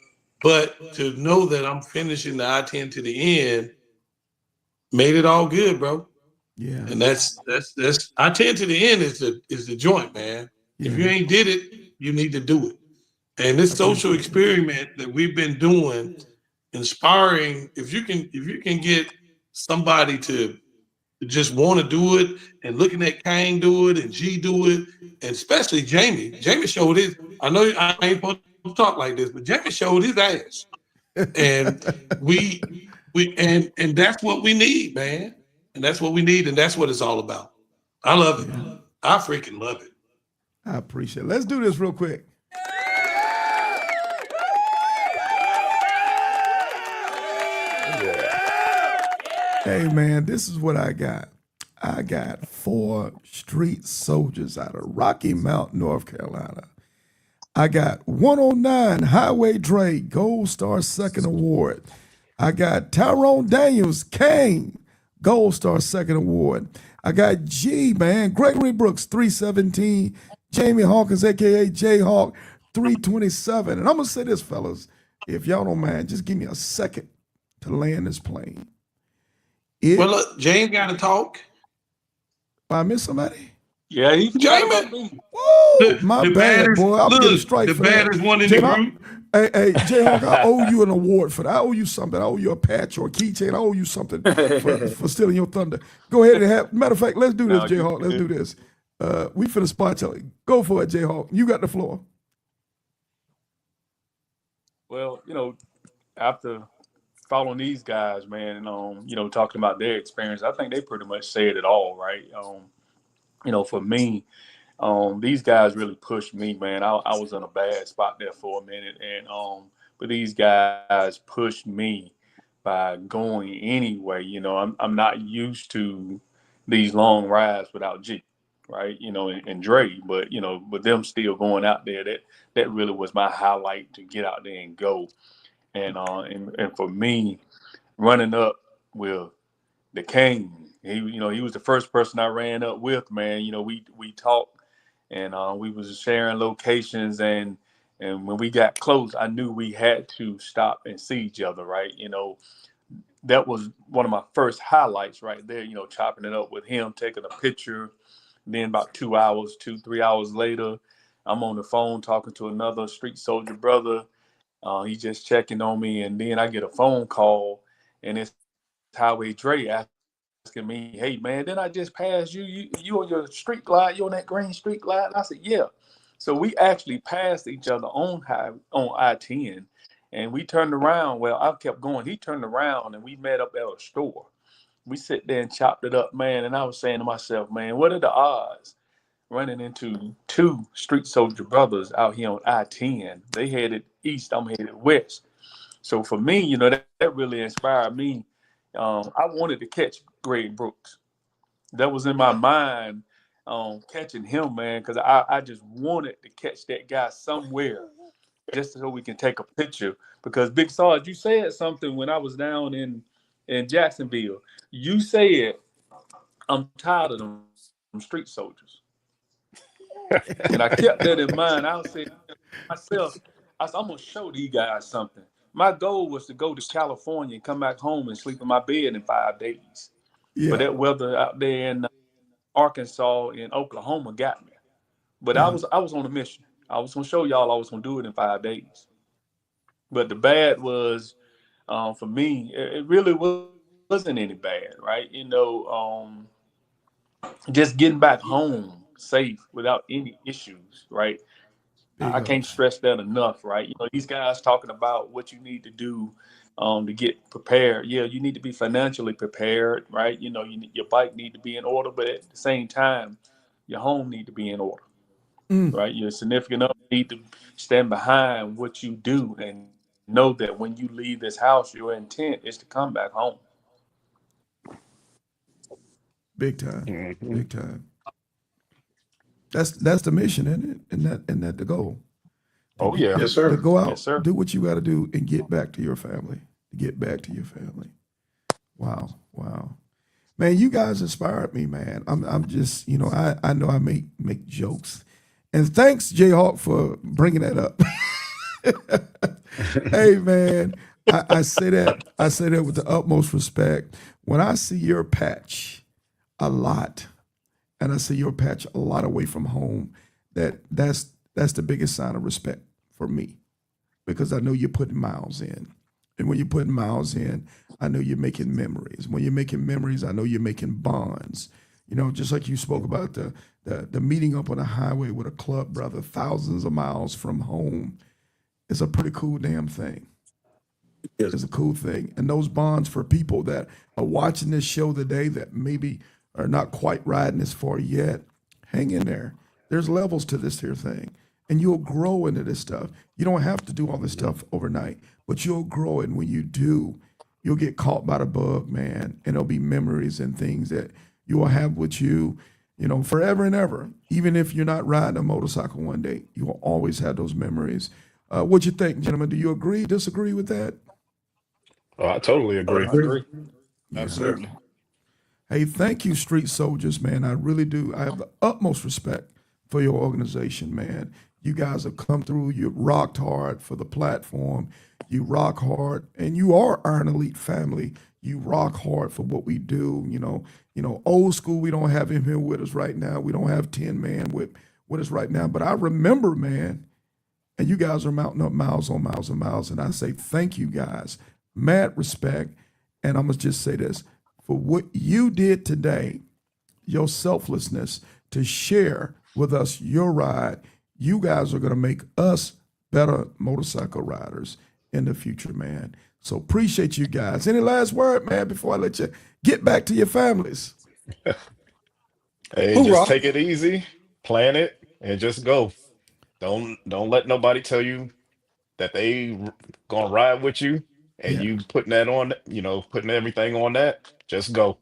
But to know that I'm finishing the I-10 to the end made it all good, bro. Yeah. And that's I-10 to the end is the joint, man. If Yeah. you ain't did it, you need to do it. And I this social appreciate that. experiment that we've been doing, inspiring, if you can get somebody to just want to do it, and looking at Kang do it and G do it, and especially Jamie. Jamie showed his. I know I ain't supposed to talk like this, but Jamie showed his ass, and we and that's what we need, man. And that's what we need, and that's what it's all about. I love it. Yeah. I freaking love it. I appreciate it. Let's do this real quick. Hey, man, this is what I got. I got 4 street soldiers out of Rocky Mount, North Carolina. I got 109 Highway Dre Gold Star Second Award. I got Tyrone Daniels Kane Gold Star Second Award. I got G, man, Gregory Brooks 317, Jamie Hawkins aka J Hawk 327. And I'm gonna say this, fellas, if y'all don't mind, just give me a second to land this plane. Well, It look, James got to talk. I miss somebody? Yeah, he forgot about Jamie, me. Woo! the My the bad, baddest. boy. I'm getting Look, straight the for that. baddest one in J the Hawk, group. hey, J Hawk, I owe you an award for that. I owe you something. I owe you a patch or a keychain. I owe you something for stealing your thunder. Go ahead and have. Matter of fact, let's do this, No, J you Hawk. Let's good. do this. We finna spot you. Go for it, J Hawk. You got the floor. Well, after following these guys, man, and talking about their experience, I think they pretty much said it all, right? For me, these guys really pushed me, man. I was in a bad spot there for a minute, and but these guys pushed me by going anyway. I'm not used to these long rides without G, right? And Dre, but but them still going out there, that really was my highlight, to get out there and go. And for me, running up with the King, he was the first person I ran up with, man. We talked, and we was sharing locations, and when we got close, I knew we had to stop and see each other, right? That was one of my first highlights right there. Chopping it up with him, taking a picture. Then about 2 hours, 3 hours later, I'm on the phone talking to another street soldier brother. He just checking on me, and then I get a phone call, and it's Highway Dre asking me, "Hey man, didn't I just pass you? You on your street light? You on that green street light?" And I said, "Yeah." So we actually passed each other on I-10, and we turned around. Well, I kept going. He turned around, and we met up at a store. We sit there and chopped it up, man. And I was saying to myself, man, what are the odds running into two street soldier brothers out here on I-10? They headed east. I'm headed west. So for me, that really inspired me. I wanted to catch Greg Brooks. That was in my mind, catching him, man, because I just wanted to catch that guy somewhere, just so we can take a picture. Because Big Sarge, you said something when I was down in Jacksonville. You said, "I'm tired of them street soldiers," and I kept that in mind. I was saying to myself, I'm gonna show these guys something. My goal was to go to California and come back home and sleep in my bed in 5 days. But Yeah. that weather out there in Arkansas and Oklahoma got me. But I Yeah. was I was on a mission. I was gonna show y'all I was gonna do it in 5 days. But the bad was, for me, it really wasn't any bad, right? Just getting back home safe without any issues, right? Big I can't ups. stress that enough, right? These guys talking about what you need to do to get prepared. Yeah, you need to be financially prepared, right? Your bike need to be in order, but at the same time, your home need to be in order, Mm, right? Your significant other need to stand behind what you do and know that when you leave this house, your intent is to come back home. big time. Hmm. Big time. That's the mission, isn't it? And that the goal. To Oh get yeah. Yes, sir. to go Yes, out, sir. do what you got to do, and get back to your family. To get back to your family. Wow, wow, man, you guys inspired me, man. I'm just, I know I make jokes, and thanks Jayhawk for bringing that up. Hey, man, I say that with the utmost respect. When I see your patch a lot, and I see your patch a lot away from home, that's the biggest sign of respect for me because I know you're putting miles in. And when you're putting miles in, I know you're making memories. When you're making memories, I know you're making bonds. Just like you spoke about the meeting up on a highway with a club brother thousands of miles from home. It's a pretty cool damn thing. Yes. It's a cool thing. And those bonds for people that are watching this show today that maybe are not quite riding as far yet, hang in there. There's levels to this here thing. And you'll grow into this stuff. You don't have to do all this stuff overnight, but you'll grow. And when you do, you'll get caught by the bug, man. And there'll be memories and things that you will have with you, forever and ever. Even if you're not riding a motorcycle one day, you will always have those memories. What you think, gentlemen? Do you agree, disagree with that? Oh, I totally I agree. I agree. agree. Yes, Yeah. sir. Absolutely. Hey, thank you, Street Soldiers, man. I really do. I have the utmost respect for your organization, man. You guys have come through. You rocked hard for the platform. You rock hard, and you are Iron Elite family. You rock hard for what we do. Old school. We don't have him here with us right now. We don't have 10 Man with us right now. But I remember, man, and you guys are mounting up miles on miles and miles. And I say thank you guys. Mad respect. And I'm going to just say this for what you did today, your selflessness to share with us your ride. You guys are going to make us better motorcycle riders in the future, man. So appreciate you guys. Any last word, man, before I let you get back to your families? Hey, just Hoorah. take it easy, plan it, and just go. Don't let nobody tell you that gonna ride with you and Yeah. you putting that on, putting everything on that. Just go.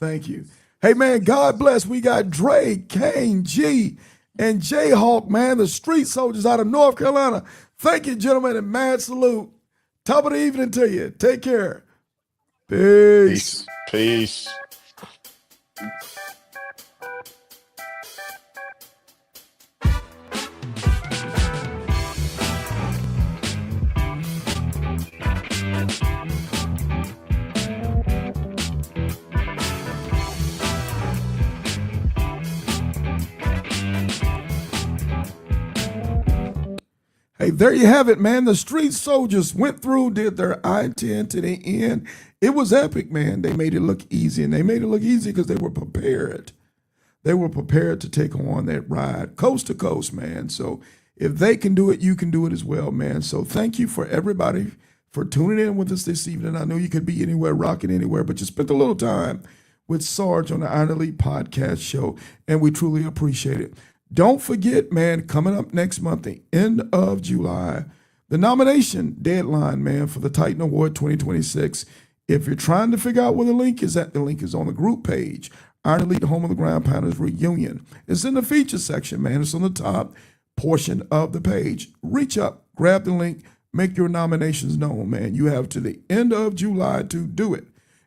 Thank you. Hey, man, God bless. We got Dre, Kane, G, and Jayhawk, man, the street soldiers out of North Carolina. Thank you, gentlemen, and mad salute. Top of the evening to you. Take care. Peace. Peace. Peace. Hey, there you have it, man. The street soldiers went through, did their I-10 to the end. It was epic, man. They made it look easy, and they made it look easy because they were prepared. They were prepared to take on that ride coast to coast, man. So if they can do it, you can do it as well, man. So thank you for everybody for tuning in with us this evening. I know you could be anywhere, rocking anywhere, but you spent a little time with Sarge on the Iron Elite podcast show, and we truly appreciate it. Don't forget, man, coming up next month, the end of July, the nomination deadline, man, for the Titan Award 2026. If you're trying to figure out where the link is at, the link is on the group page. Iron Elite Home of the Ground Pounders Reunion. It's in the feature section, man. It's on the top portion of the page. Reach up, grab the link, make your nominations known, man. You have to the end of July to do it,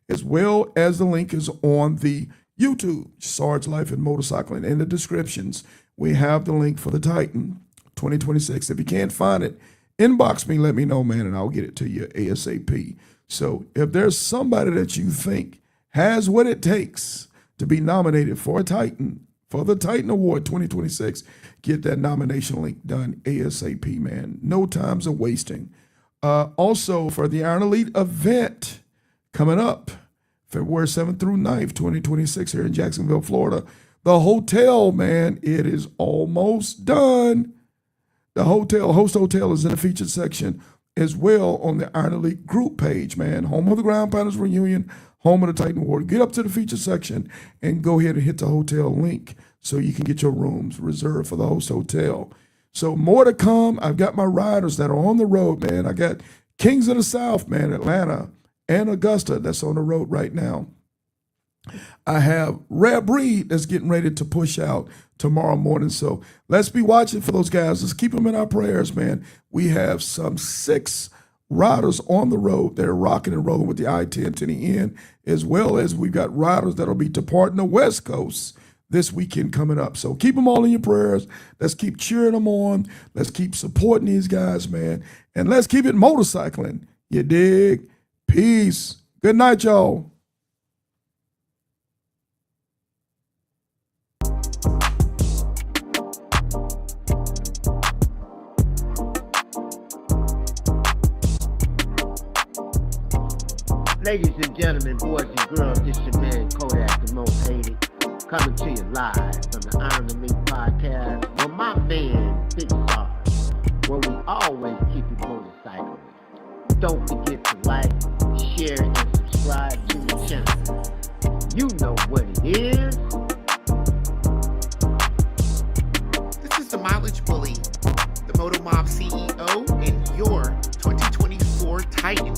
as well as the link is on the YouTube, Sarge Life and Motorcycling. In the descriptions, we have the link for the Titan 2026. If you can't find it, inbox me, let me know, man, and I'll get it to you ASAP. So if there's somebody that you think has what it takes to be nominated for a Titan, for the Titan Award 2026, get that nomination link done ASAP, man. No times are wasting. Also, for the Iron Elite event coming up February 7th through 9th, 2026, here in Jacksonville, Florida. The hotel, man, it is almost done. The host hotel is in the featured section as well on the Iron Elite group page, man. Home of the Ground Pounders Reunion, home of the Titan War. Get up to the featured section and go ahead and hit the hotel link so you can get your rooms reserved for the host hotel. So more to come. I've got my riders that are on the road, man. I got Kings of the South, man, Atlanta and Augusta that's on the road right now. I have Rare Breed that's getting ready to push out tomorrow morning. So let's be watching for those guys. Let's keep them in our prayers, man. We have some 6 riders on the road that are rocking and rolling with the I-10 to the end, as well as we've got riders that'll be departing the West Coast this weekend coming up. So keep them all in your prayers. Let's keep cheering them on. Let's keep supporting these guys, man. And let's keep it motorcycling. You dig? Peace. Good night, y'all. Ladies and gentlemen, boys and girls, this your man Kodak, the most hated, coming to you live from the Iron Elite podcast with my man Big Sarge, where we always keep it motorcycling. Don't forget to like, share, and subscribe to the channel. You know what it is. This is the Mileage Bully, the Moto Mob CEO, and your 2024 Titan.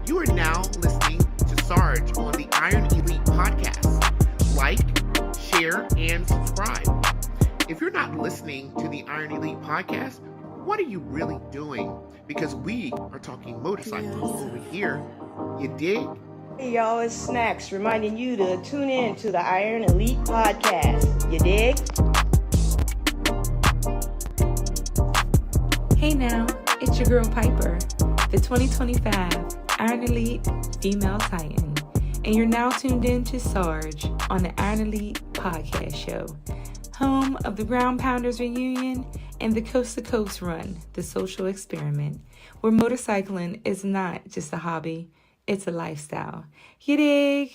You are now listening to Sarge on the Iron Elite podcast. Like, share, and subscribe. If you're not listening to the Iron Elite podcast, what are you really doing? Because we are talking motorcycles over here. You dig? Hey y'all, it's Snacks reminding you to tune in to the Iron Elite podcast. You dig? Hey now, it's your girl Piper, the 2025 Iron Elite Female Titan, and you're now tuned in to Sarge on the Iron Elite podcast show, home of the Ground Pounders Reunion and the Coast to Coast Run, the social experiment, where motorcycling is not just a hobby, it's a lifestyle. You dig?